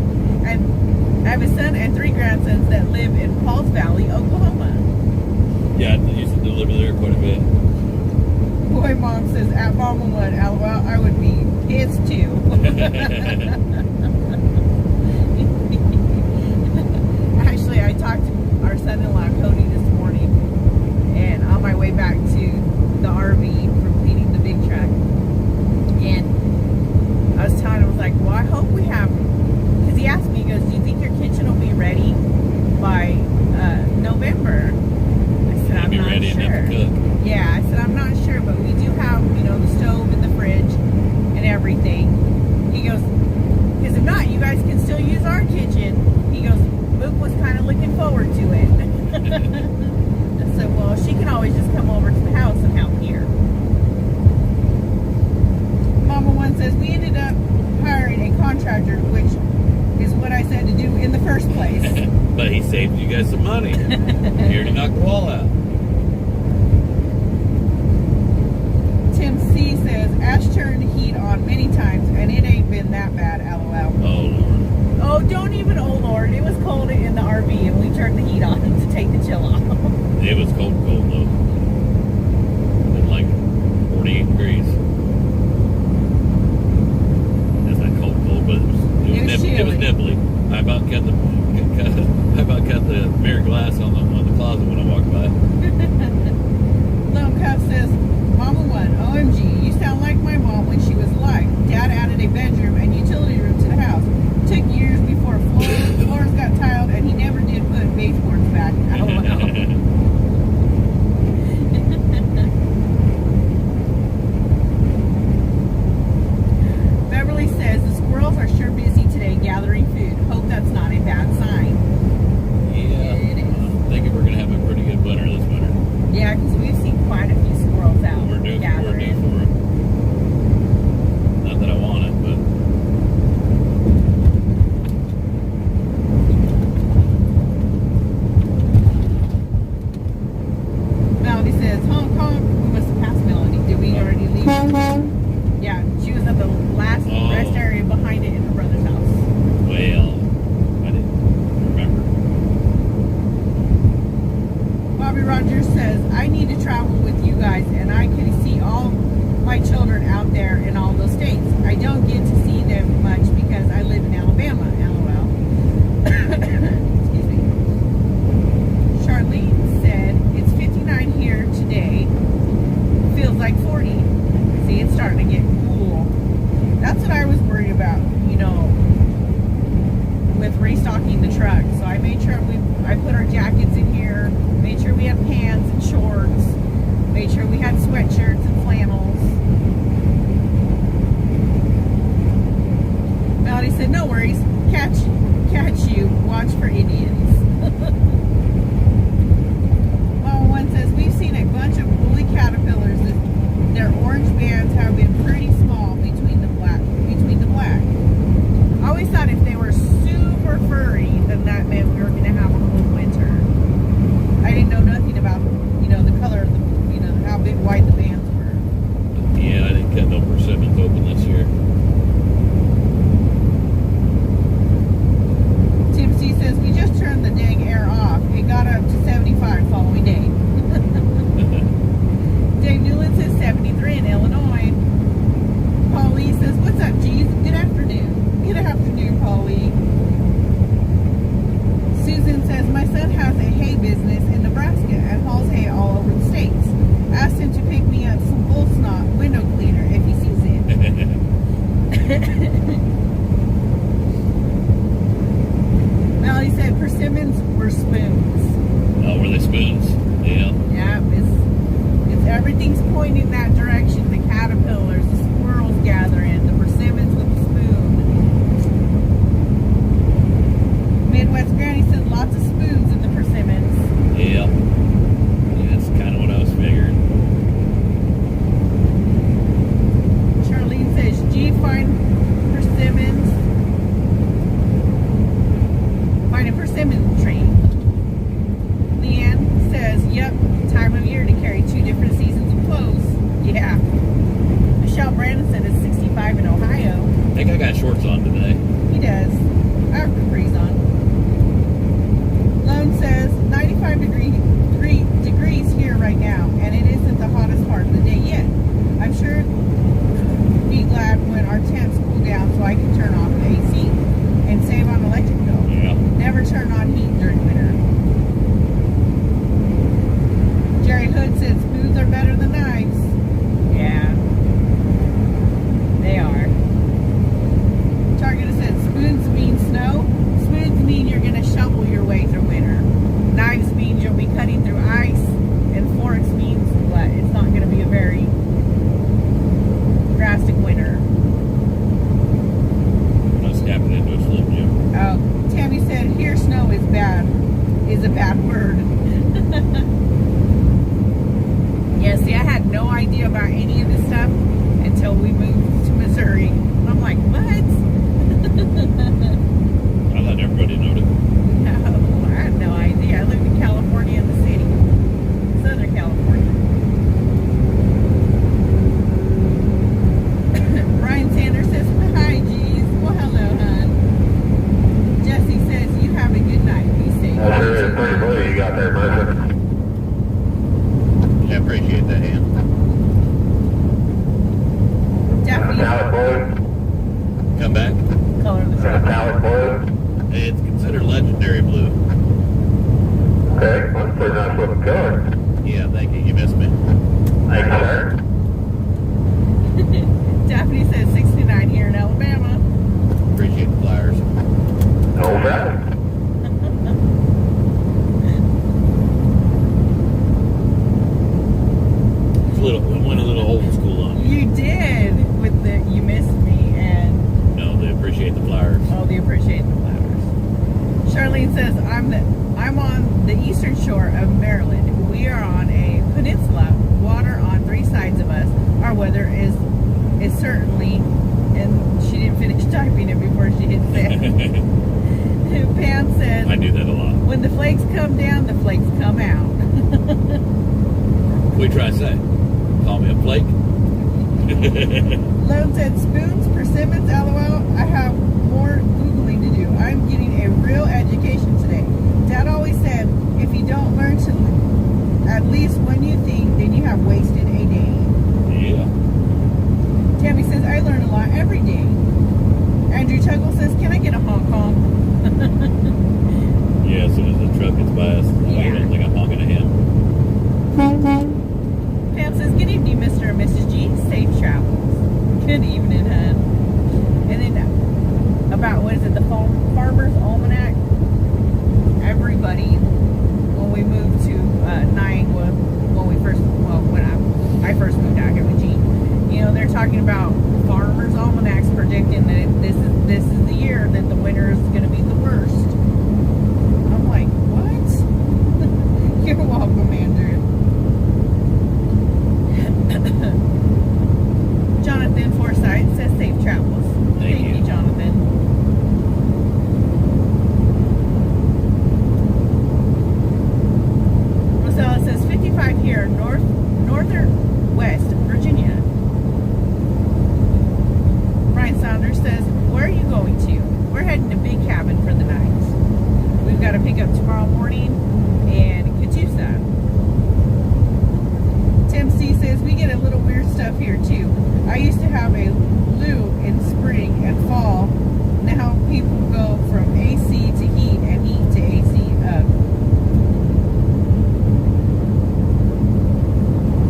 and 3 grandsons that live in Pauls Valley, Oklahoma. Yeah, I used to deliver there quite a bit. Boy Mom says, at Mama One, LOL, I would be pissed too. Actually, I talked to our son-in-law, Cody, this morning, and on my way back to the RV from cleaning the big truck. And I was telling him, I was like, well, I hope we have, because he asked me, he goes, do you think your kitchen will be ready by November? I said, I'm not ready sure. enough to cook. Yeah, I said, I'm not sure, but we do have, the stove and the fridge and everything. He goes, because if not, you guys can still use our kitchen. He goes, Mook was kind of looking forward to it. I said, well, she can always just come over to the house and help here. Mama One says, we ended up hiring a contractor, which is what I said to do in the first place. But he saved you guys some money. He already knocked the wall out. Tim C says, Ash turned the heat on many times, and it ain't been that bad, LOL. Oh Lord. Oh, don't even, oh Lord. It was cold in the RV, and we turned the heat on to take the chill off. It was cold though. It was like 48 degrees. That's not cold, but it was nipply. I about cut the mirror glass on the closet when I walked by. Lone Cuff says, Mama One, OMG, you sound like my mom when she was alive. Dad added a bedroom and utility room to the house. Took years before floors got tiled, and he never did put baseboards back. Beverly says, the squirrels are sure busy today gathering food. Hope that's not a bad sign. Yeah. It is. I'm thinking we're going to have a pretty good winter this winter. Yeah, because we've seen quite a few squirrels out We're due gathering. for it. Not that I want it, but Melody says, Hong Kong. We must have passed Melody. Did we already leave? Yeah, she was at the last rest area behind it in her brother's house. well, I didn't remember. Bobby Rogers says, I need to travel with you guys, and I can see all my children out there in all those states. I don't get to see them much because I live in Alabama, LOL. Excuse me. Charlene said, it's 59 here today. Feels like 40. See, it's starting to get cool. That's what I was worried about, with restocking the truck. So I made sure I put our jackets in here, made sure we had pants and shorts, made sure we had sweatshirts and flannels. Melody said, no worries, catch you, watch for Indians. Mama One says, we've seen a bunch of woolly caterpillars. Their orange bands have been pretty small between the black. I always thought if they were super furry, then that meant we were going to have a cold winter. I didn't know nothing about, the color of the, how big, wide the bands were. Yeah, I didn't cut no persimmons open this year. Tim C says, we just turned the dang air off. It got up to 75 following day. Dave Newland says 73 in Illinois. Paul Lee says, what's up, G's? Good afternoon. Good afternoon, Paul Lee. Susan says, my son has a hay business in Nebraska and hauls hay all over the states. Asked him to pick me up some bull snot window cleaner if he sees it. persimmons were spoons. Oh, were they spoons? Yeah. Yeah, it's everything's pointing that direction. The caterpillars, the squirrels gathering, the persimmons with the spoon. Midwest Granny said lots of spoons in the persimmons. Yeah. Yeah, that's kind of what I was figuring. Charlene says, gee, find persimmons. Find a persimmon tree. Leanne says, yep, time of year to carry 2 different seasons of clothes. Yeah. Michelle Brandon said it's 65 in Ohio. I think I got shorts on today. He does. I have capris on. Lone says 95 degrees here right now, and it isn't the hottest part of the day yet. I'm sure be glad when our temps cool down so I can turn off the AC and save on electric bill. Yeah. Never turn on heat during winter. Jerry Hood says spoons are better than knives. Yeah. They are. Target said spoons mean snow. Spoons mean you're going to shovel your way through winter. Knives means you'll be cutting through ice. And forks means what? It's not going to be a very drastic winter. I was snapping into a Slim Jim. Oh, Tammy said here snow is bad. Is a bad word. Yeah, see, I had no idea about any of this stuff until we moved to Missouri. I'm like, what? I thought everybody knew it. No, I had no idea. I lived in California in the city. Southern California. Brian Sanders says, hi, geez. Well, hello, hon. Jesse says, you have a good night. Be safe. That sure is pretty blue you got there, Martha. I appreciate that, hand. Definitely Metallic blue? Come back. color of the truck. Metallic blue? Hey, it's considered legendary blue. Okay, that's a pretty nice looking color. Yeah, thank you. You missed me. Thank you, sir. Daphne says 69 here in Alabama. Appreciate the flowers. No problem. Went a little old school on you. You did with the you missed me and No, they appreciate the flowers. oh, they appreciate the flowers. Charlene says I'm on the eastern shore of Maryland. We are on a peninsula. Water on 3 sides of us. Our weather is certainly, and she didn't finish typing it before she hit send. Pam says I do that a lot. when the flakes come down, the flakes come out. We try to say, call me a flake. Lone said spoons, persimmons, LOL. I have more Googling to do. I'm getting a real education today. Dad always said, if you don't learn to at least when you think, then you have wasted a day. Yeah. Tammy says, I learn a lot every day. Andrew Tuggle says, can I get a Hong Kong? Yeah, as soon as the truck gets by us, I Yeah. don't think I'm honking at him. Pam says, good evening, Mr. and Mrs. G. Safe travels. Good evening, hon. And then about, what is it, the Farmer's Almanac? Everybody, when we moved to Niagara, when I first moved out here with G, you know, they're talking about Farmer's Almanacs predicting that this is the year that the winter is going to be the worst. I'm like, what? You're welcome, Andrew. Jonathan Forsythe says safe travels. Thank you. Jonathan. Rosella says 55 here, northern West Virginia. Brian Saunders says, where are you going to? We're heading to Big Cabin for the night. We've got to pick up tomorrow morning in Catoosa. Tim C says, we get a little weird stuff here too. I used to have a loo in spring and fall. Now people go from AC to heat and heat to AC.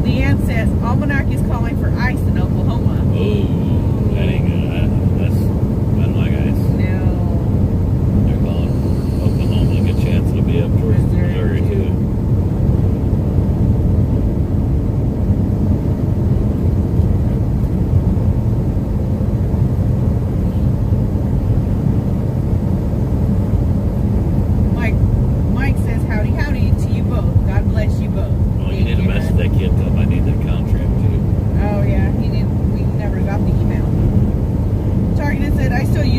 Leanne says, Almanac is calling for ice in Oklahoma. Oh, that ain't good. I don't like ice. No. They're calling Oklahoma to get you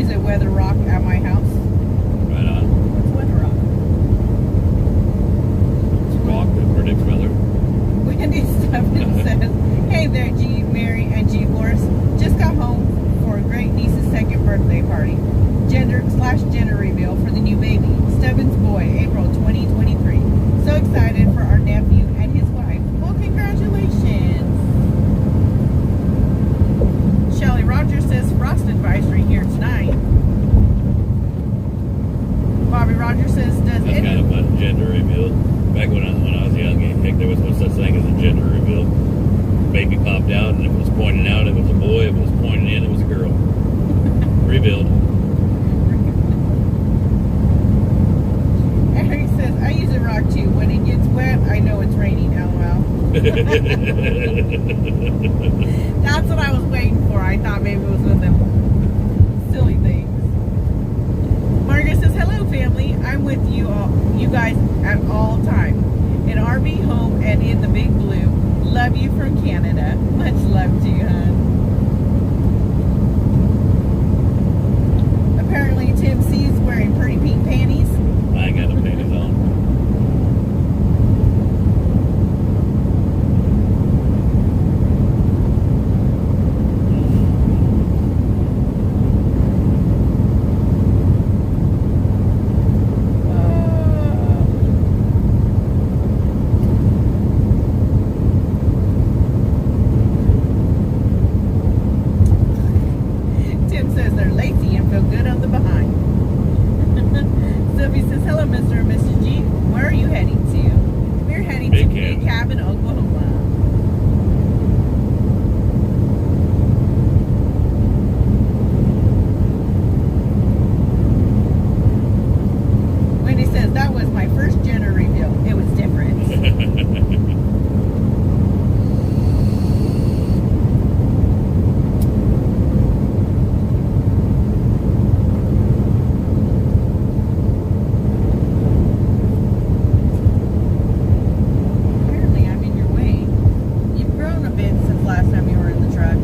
use a weather rock at my house. Right on. What's weather rock? It's a rock that predicts weather. Wendy Stephen says, "Hey there, G, Mary, and G Force. Just got home for a great niece's second birthday party. Gender reveal for the new baby, Stebbins boy, April 2023. So excited for our nephew and his wife. Well, congratulations." Shelly Rogers says, "Frost advisory here tonight." Bobby Rogers says, "Does That's kind of fun, gender reveal. Back when I was young, heck, there was no such thing as a gender reveal. Baby popped out, and if it was pointing out, it was a boy. If it was pointing in, it was a girl. Revealed." Eric says, "I use a rock too. When it gets wet, I know it's raining. LOL." That's what I was waiting for. I thought maybe it was one of them silly things. Margaret says, "Hello, family. I'm with you all, you guys at all time. In RV home and in the Big Blue. Love you from Canada. Much love to you, hon." Apparently, Tim C is wearing pretty pink panties. I ain't got no panties on. Tim says they're lazy and feel good on the behind. Sylvie says, "Hello, Mr. and Mrs. G. Where are you heading to?" We're heading Big to Big Cabin, Oklahoma. Wendy says, "That was my first gender reveal. It was different." Apparently, I'm in your way. You've grown a bit since last time you were in the truck.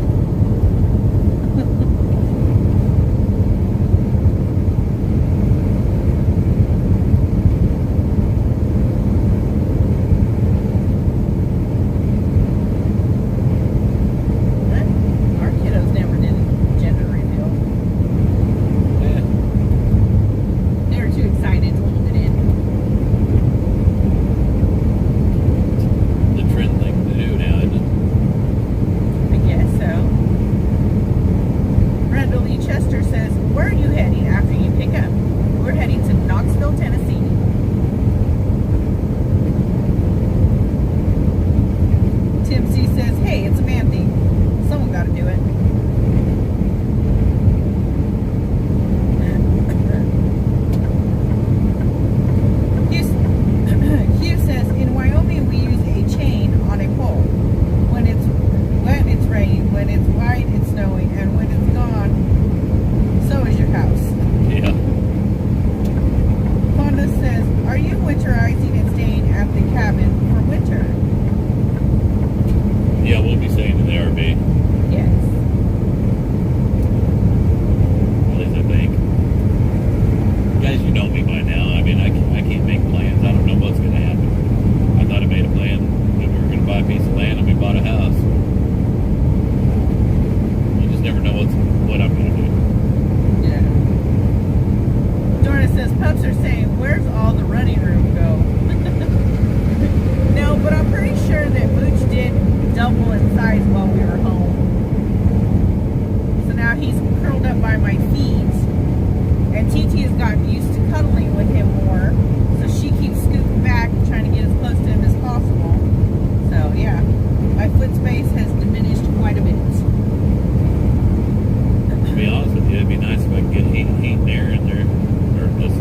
What? Our kiddos never did a gender reveal. Yeah. They were too excited to hold it in. The trend thing to do now, isn't it? I guess so. Randall Lee Chester says, "Where are you heading after you pick up?" We're heading to Knoxville, Tennessee. Tim C says, "Hey, it's a man thing. Someone got to do it." Hugh says, "In Wyoming, we use a chain on a pole. When it's wet, it's raining. When it's white, it's snowing. And when it's gone, so is your house." Yeah. Fonda says, "Are you winterizing and staying at the cabin for winter?" Yeah, we'll be staying in the RV. Yes. At least I think. Guys, you know me by now. I mean, I can't make plans. I don't know what's going to happen. I thought I made a plan that we were going to buy a piece of land and we bought a house. You just never know what I'm going to do. Yeah. Donna says, "Pups are saying, where's all the running room go?" No, but I'm pretty sure that Booch did double in size while we were home. So now he's curled up by my feet. And TT has gotten used to cuddling with him more. So she keeps scooting back and trying to get as close to him as possible. So yeah, my foot space has diminished quite a bit. To be honest with you, it'd be nice if I could get heat in there, or just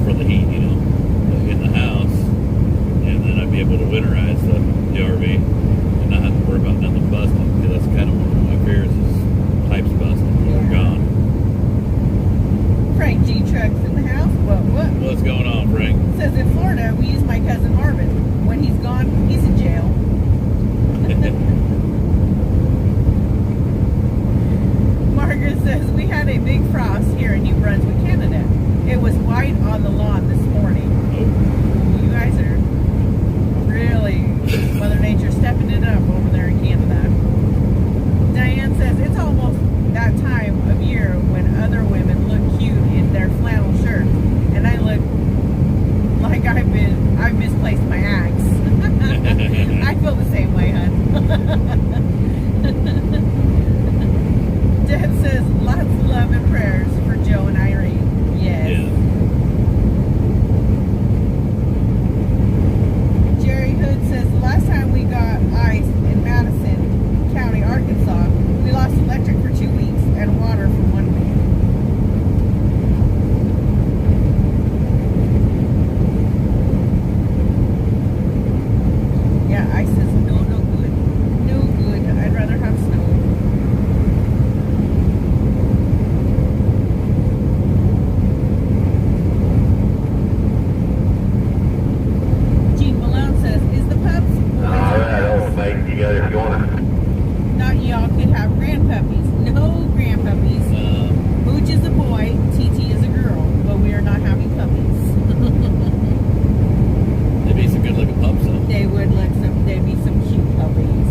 for the heat, you know, in the house, and then I'd be able to winterize the RV and not have to worry about nothing busting, because that's kind of one of my fears is pipes busting when we're gone. Frank G. Trucks in the house. What? What's going on, Frank? Says in Florida, we use my cousin Marvin. When he's gone, he's in jail. Margaret says, "We had a big frost here in New Brunswick, Canada. It was white on the lawn this morning. Oh, You guys are really Mother Nature stepping it up over there in Canada. Diane says it's almost that time of year when other women look cute in their flannel shirts, and I look like I've misplaced my axe. I feel the same way, hon. Deb says lots of love and prayers for Joe and Irene. Yes. yeah. Jerry Hood says the last time we got ice in Madison County, Arkansas, we lost electric for 2 weeks and water for 1 week. Yeah, ice is no good. No good. I'd rather have snow. Gene Malone says, is the pups boys All or right, girls? old mate, you got it going. Not y'all could have grandpuppies. No grandpuppies. Booch is a boy, TT is a girl, but we are not having puppies. There'd be some good looking pups though. They'd be some cute puppies.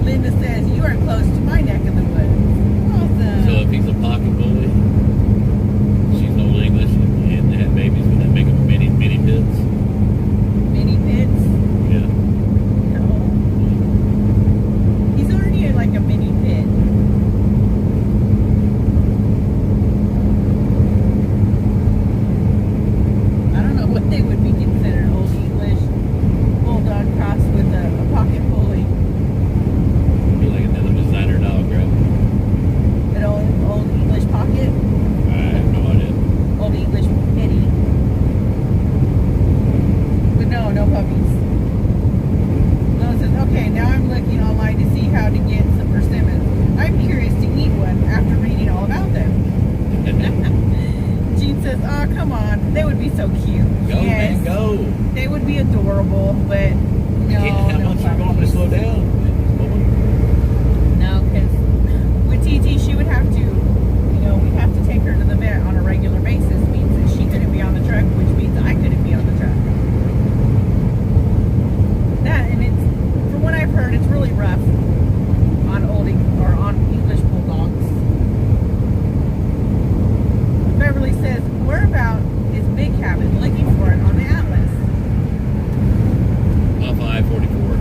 Linda says, you are close to my neck of the woods. Awesome. So if he's a pocket bully, she's Old English, and they have babies, would that make them mini pits? Mini pits? Yeah. No. He's already like a mini pit. I don't know what they would be considered. Old English bulldog cross with a pocket bully. Be like another designer dog, right? An old English pocket. I have no idea. Old English kitty. But no puppies. Lois says, okay, now I'm looking online to see how to get some persimmons. I'm curious to eat one after reading all about them. Gene says, oh, come on. They would be so cute. Go, man, go. They would be adorable, but no, How no much are you going to puppies. slow down? No, because with TT, she would have to, we'd have to take her to the vet on a regular basis. Means that she couldn't be on the truck, which means I couldn't be on the truck. That, and it's, from what I've heard, it's really rough on on English bulldogs. Beverly says, whereabout is Big Cabin? Looking for it on the Atlas. Off I-44.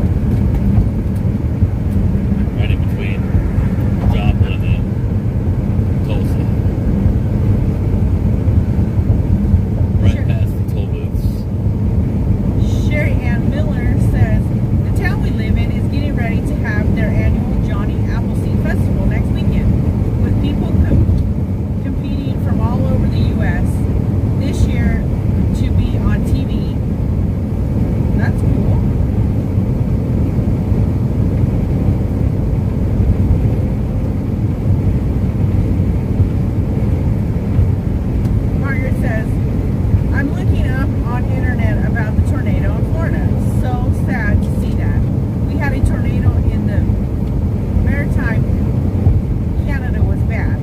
Right in between Joplin and Tulsa. Right Sure. past the toll booths. Sherry Ann Miller says the town we live in is getting ready to have their annual Johnny Appleseed Festival next weekend, with people competing from all over the U.S. this year to be on TV. That's cool. Margaret says, I'm looking up on internet about the tornado in Florida. So sad to see that. We had a tornado in the maritime. Canada was bad.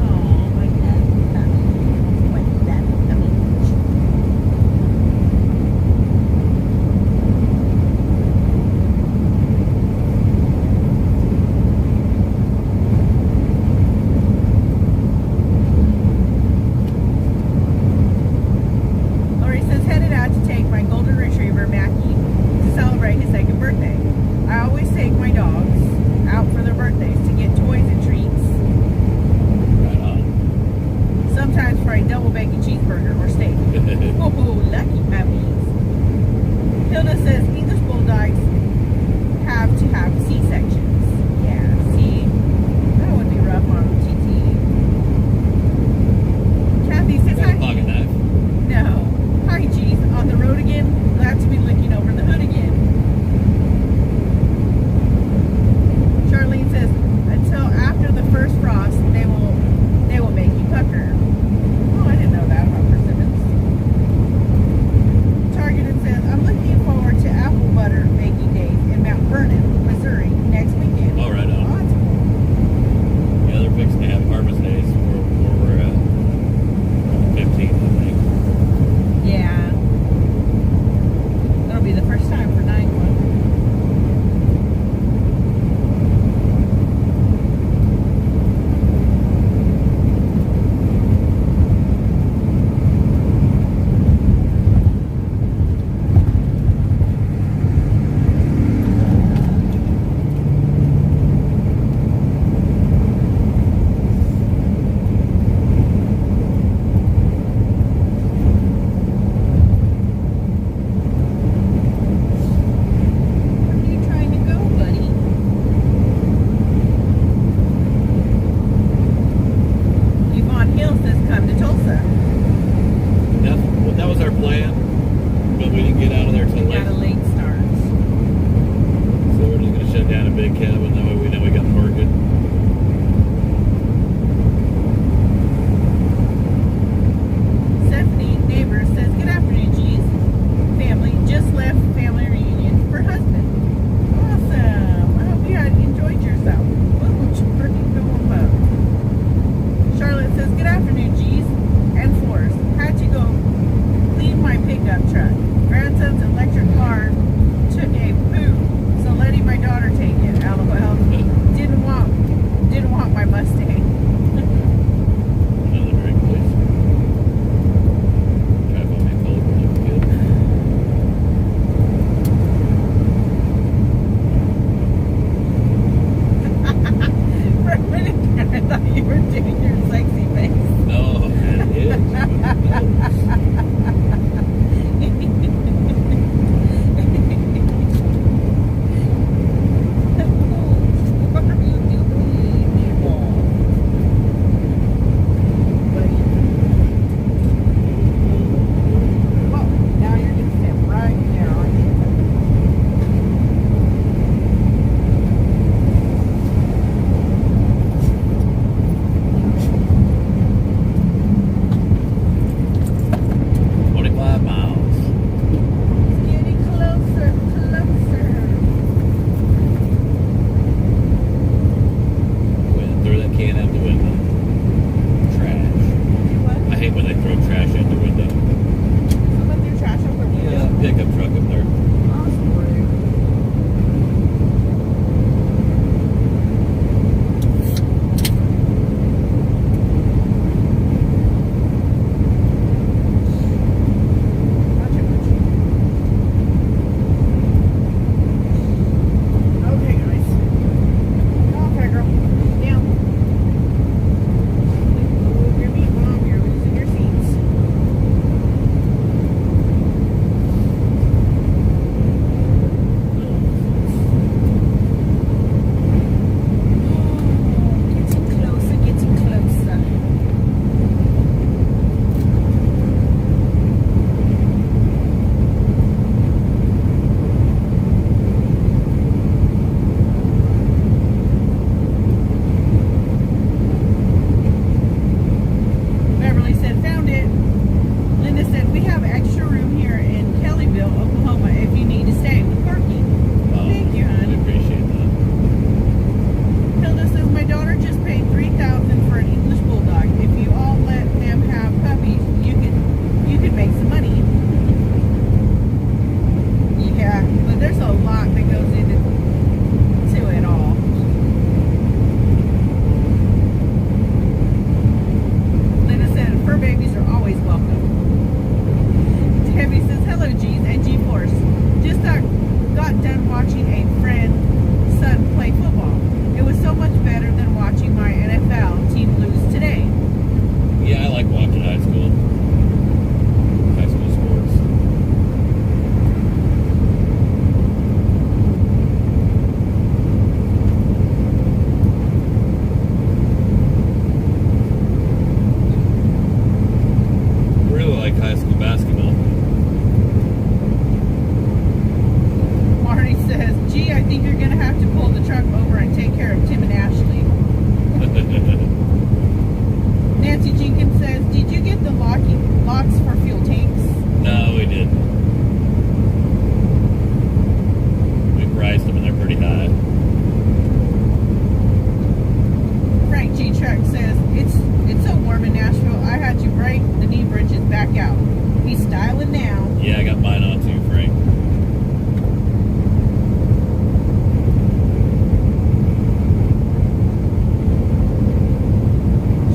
Oh my God. What that? Lori says, headed out to take my golden retriever, Mackie, to celebrate his second birthday. I always take my dogs out for their birthdays to get toys and treats. Right on. Sometimes for a double bacon cheeseburger or steak. Oh, lucky puppies. Hilda says, English bulldogs have to have C-sections. Yeah, see, that would be rough on TT. Kathy says, Got a hi. pocket knife. No. Hi, geez. On the road again? Glad to be looking over the hood again. Charlene says, until after the first frost, they will make you pucker. Oh, I didn't know there till We got a late. late start. So we're just gonna shut down a big cabin. That way we know we got the market. Stephanie, neighbor, says, good afternoon, G's. Family, just left family reunion for husband. Awesome. I hope you had enjoyed yourself. Ooh, freaking going up. Charlotte says, good afternoon, G's and Forrest. Had to go clean my pickup truck. Grandson's electric car took a poo, so letting my daughter take it. LOL. Didn't want my Mustang. Another drink, please. Try to find me a cold one. Looks good. For a minute there, I thought you were doing your sexy face. No, it is. What are you doing? Well, now you're gonna step right down. Getting closer, closer. Throw that can out the window. Trash. What? I hate when they throw trash out the window. Someone threw trash over you? Yeah, pickup truck up there. Awesome. Okay, guys. Okay, girl. Down. Move your meat, Mom. You're losing your seats. Getting closer, getting closer. Beverly said, found it. Linda said, we have extra room here in Kellyville, Oklahoma, if you need to stay with parking. Thank you, We hon. appreciate that. Hilda says, my daughter just paid $3,000 for an English bulldog. If you all let them have puppies, you could make some money. Yeah, but there's a lot that goes into it all. Linda said, fur babies are always welcome. Debbie says, hello, G's and G-Force. Just got done watching a friend's son play football. It was so much better than watching my NFL team lose today. Yeah, I like watching high school sports. Really like high school basketball. Marty says, gee, I think you're going to have to pull the truck over and take care of Tim and Ashley. Nancy Jenkins says, did you get the locks for fuel tanks? No, we didn't. We priced them and they're pretty high. Frank G. Truck says, it's so warm in Nashville, I had to break the knee bridges back out. He's styling now. Yeah, I got mine on too, Frank.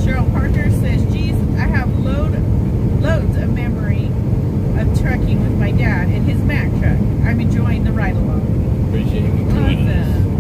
Cheryl Parker says, geez, I have loads of memory of trucking with my dad in his Mack truck. I'm enjoying the ride along. Appreciate you joining us. Awesome.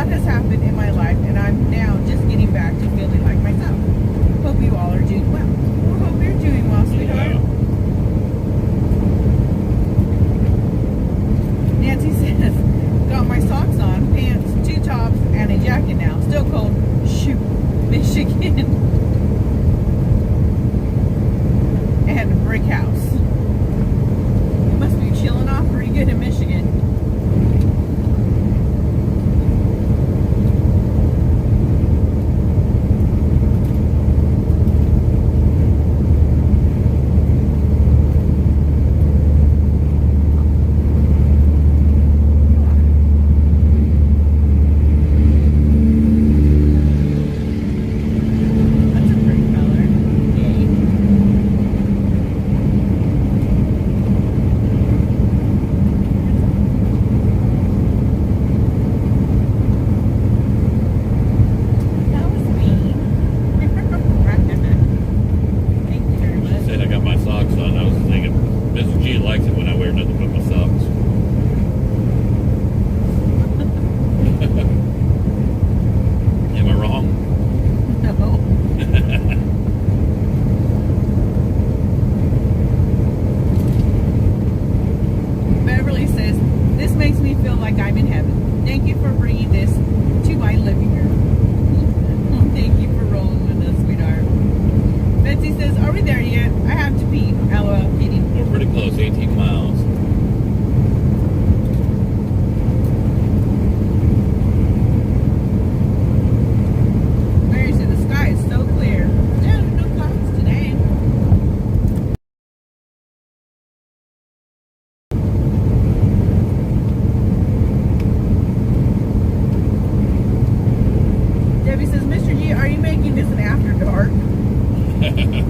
lot has happened in my life, and I'm now just getting back to feeling like myself. Hope you all are doing well. Well, hope you're doing well, sweetheart. Yeah. Nancy says, got my socks on, pants, 2 tops, and a jacket now. Still cold. Shoot, Michigan. And a brick house. You must be chilling off pretty good in Michigan. That's a pretty color. Yay. That was mean. Thank you very She much. said I got my socks on. I was thinking, Mrs. G likes it when I wear nothing but my socks. Am I wrong? No. Beverly says, this makes me feel like I'm in heaven. Thank you for bringing this to my living room. Thank you for rolling with us, sweetheart. Betsy says, are we there yet? I have to pee. LOL, kidding. We're pretty close, 18 miles. Mary said, the sky is so clear. Yeah, no clouds today. Debbie says, Mr. G, are you making this an after dark? Thank you.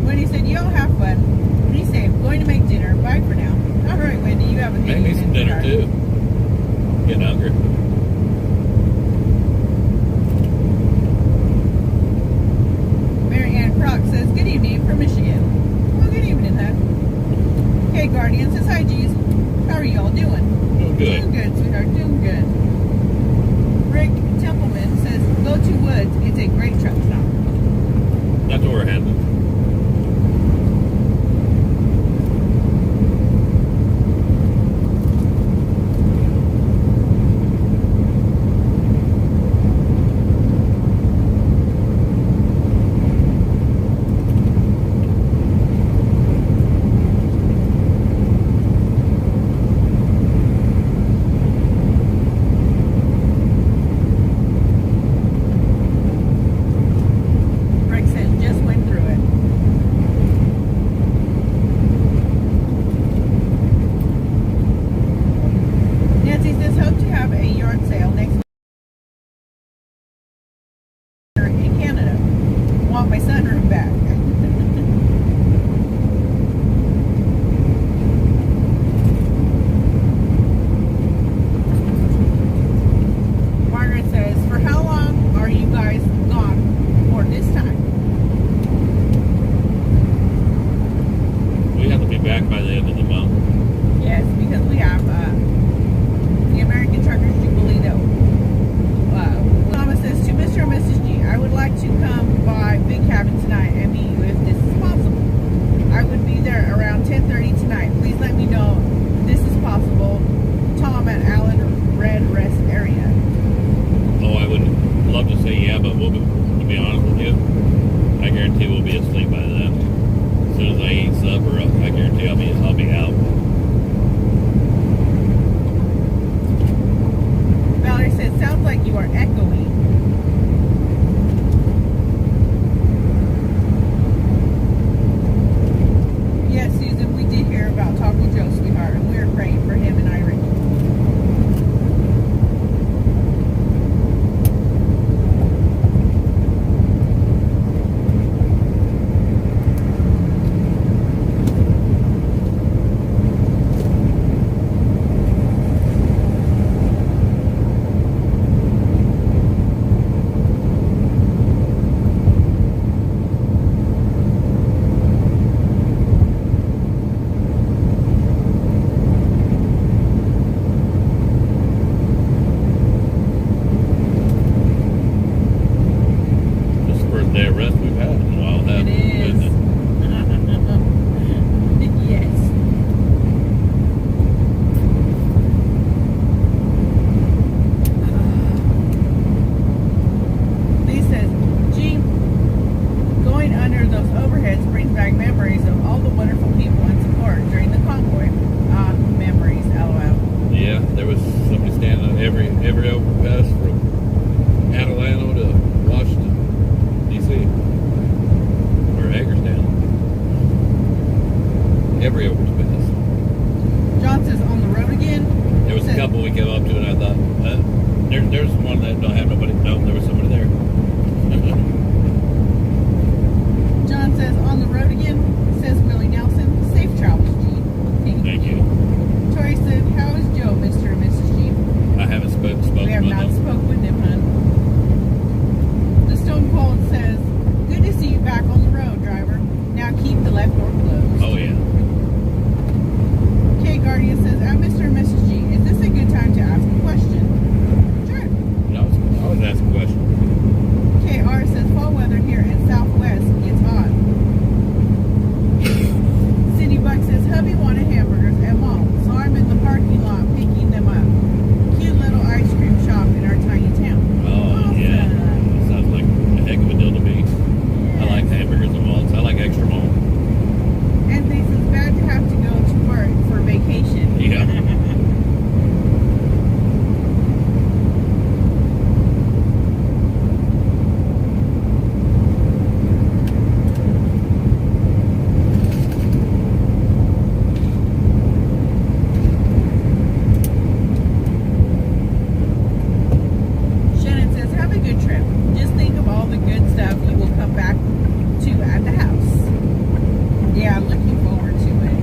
Wendy said, you all have fun. Be safe. Going to make dinner. Bye for now. All right, Wendy, you have a good Make me some evening, dinner sweetheart. too. Getting hungry. Mary Ann Croc says, good evening from Michigan. Well, good evening, huh? Hey, Guardian says, hi, G's. How are you all doing? Oh, Doing good. good, sweetheart. Doing good. Rick Templeman says, go to Woods. It's a great truck stop. That's what we're heading. Rick says, just went through it. Nancy says, hope to have a yard sale next winter in Canada. Want my sunroom back. Margaret says, for how long are you guys gone for this time? We have to be back by the end of the month. Yes, because we have the American Truckers Jubilee though. Thomas says, to Mr. and Mrs. G, I would like to come by Big Cabin tonight and meet Yeah, there was somebody standing on every overpass from Atalanta to Washington, D.C. or Hagerstown. Every overpass. John says on the road again. There was a couple we came up to, and I thought, there's one that don't have nobody. No, there was somebody there. John says on the road again. Says Willie Nelson. Safe travels, Gene. Thank you. Tori said, how is Joe, Mr. and Mrs. G? I haven't spoken We have with not them. spoke with him, hon. The Stone Cold says, good to see you back on the road, driver. Now keep the left door closed. Oh yeah. K Guardian says, Mr. and Mrs. G, is this a good time to ask a question? Sure. I was asking a question. KR says, fall weather here in Southwest gets hot. Cindy Buck says, hubby wanted hamburgers and mom, so I'm in the parking lot picking them up. Cute little ice cream shop in our tiny town. Oh yeah. That sounds like a heck of a deal to me. I like hamburgers and malts. I like extra malt. Anthony says, bad to have to go to work for vacation. Yeah. Shannon says, have a good trip. Just think of all the good stuff you will come back to at the house. Yeah, I'm looking forward to it.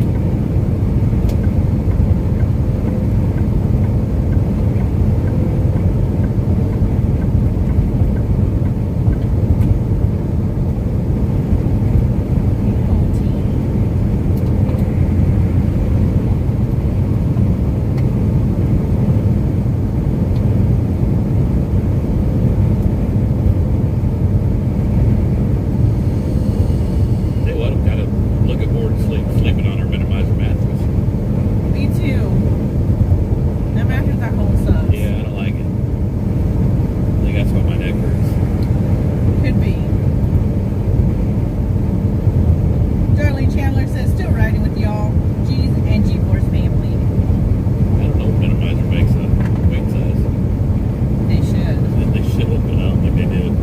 Say what? I'm kind of looking forward to sleeping on our minimizer mattress. Me too. That mattress at home sucks. Yeah, I don't like it. I think that's why my neck hurts. Could be. Darlene Chandler says, still riding with y'all. G's and G-Force family. I don't know if minimizer makes a wing size. They should. They should, but I don't think they do.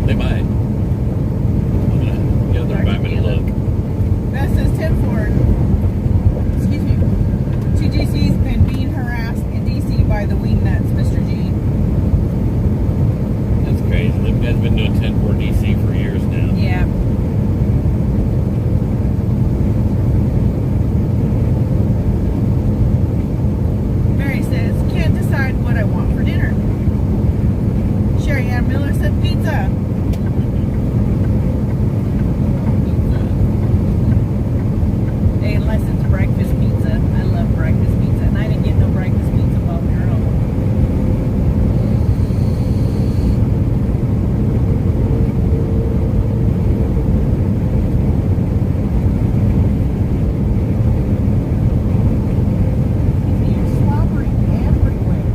They might. Yeah, they're remind me to look. That says Tim Ford. Excuse me. TGC's been being harassed in DC by the wing nuts, Mr. G. That's crazy. Them guys been doing 10-4 DC for years now. Yeah. Mary says, can't decide what I want for dinner. Sherry Ann Miller said pizza. Hey, unless it's breakfast pizza. I love breakfast pizza. And I didn't get no breakfast pizza while we were home. You're slobbering everywhere.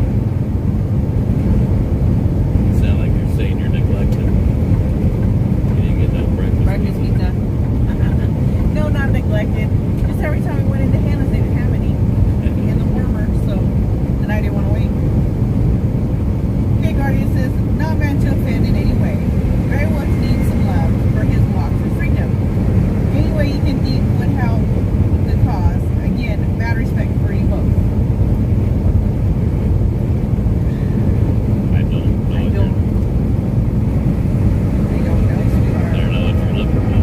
Sound like you're saying you're neglected. You didn't get no breakfast. Breakfast pizza. No, not neglected. Just every time we went into Hannah's, they didn't have any in the warmer, so, and I didn't want to wait. K Guardian says, not meant to offend in any way. Barry Woods needs some love for his walk for freedom. Any way you can think would help the cause. Again, mad respect for you both. I don't know. I if don't know, I sweetheart. don't know what you're looking for.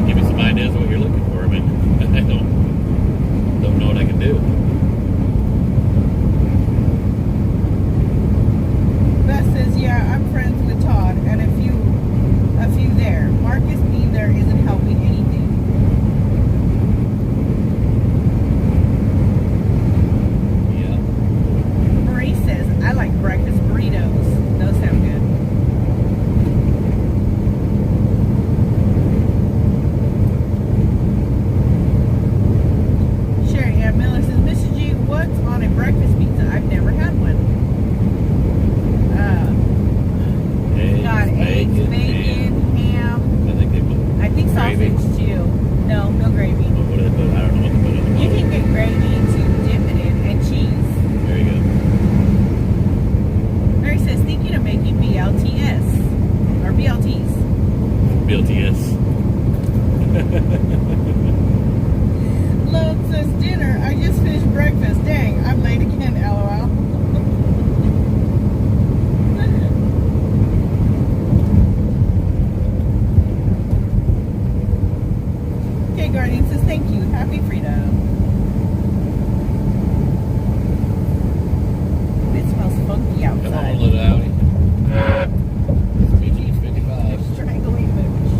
Give me some ideas of what you're looking for. I mean, I don't know what I can do. Beth says, yeah, I'm friends with Todd and a few there. Marcus being there isn't helping anything. Yeah. Marie says, I like breakfast burritos. Those sound good. Sherry Ann Miller says, Mrs. G, what's on a breakfast pizza? I've never had one. Got eggs, bacon, ham. I think they put. I think Gravy. sausage too. No gravy. What they put, I don't know what they put in the You bottom. can get gravy too. says dinner. I just finished breakfast. Dang, I'm late again, lol. Okay, Guardian says thank you. Happy freedom. It smells funky Come on, outside. little Audi. BG's 55. Strangling mooch.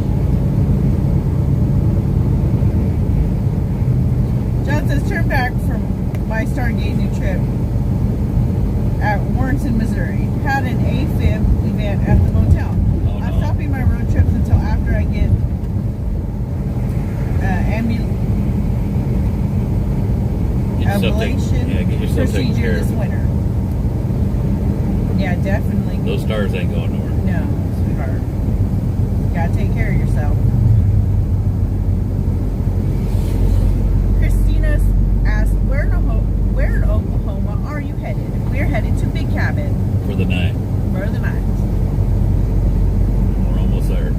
John says turn back from my stargazing trip at Warrenton, Missouri. Had an AFib event at the motel. Oh, I'm no. stopping my road trips until after I get Get yourself ablation get yourself taken procedure care this of. winter. Yeah, definitely. Those stars ain't going nowhere. No, sweetheart. Gotta take care of yourself. Christina asked, where in Oklahoma are you headed? We're headed to Big Cabin For the night. for the night. We're almost there.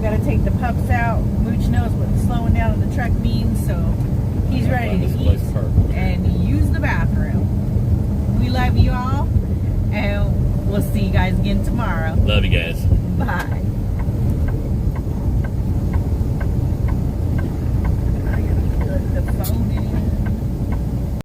I've got to take the pups out. Mooch knows what slowing down on the truck means, so he's ready to This eat place perfect. and use the bathroom. We love you all, and we'll see you guys again tomorrow. Love you guys. Bye.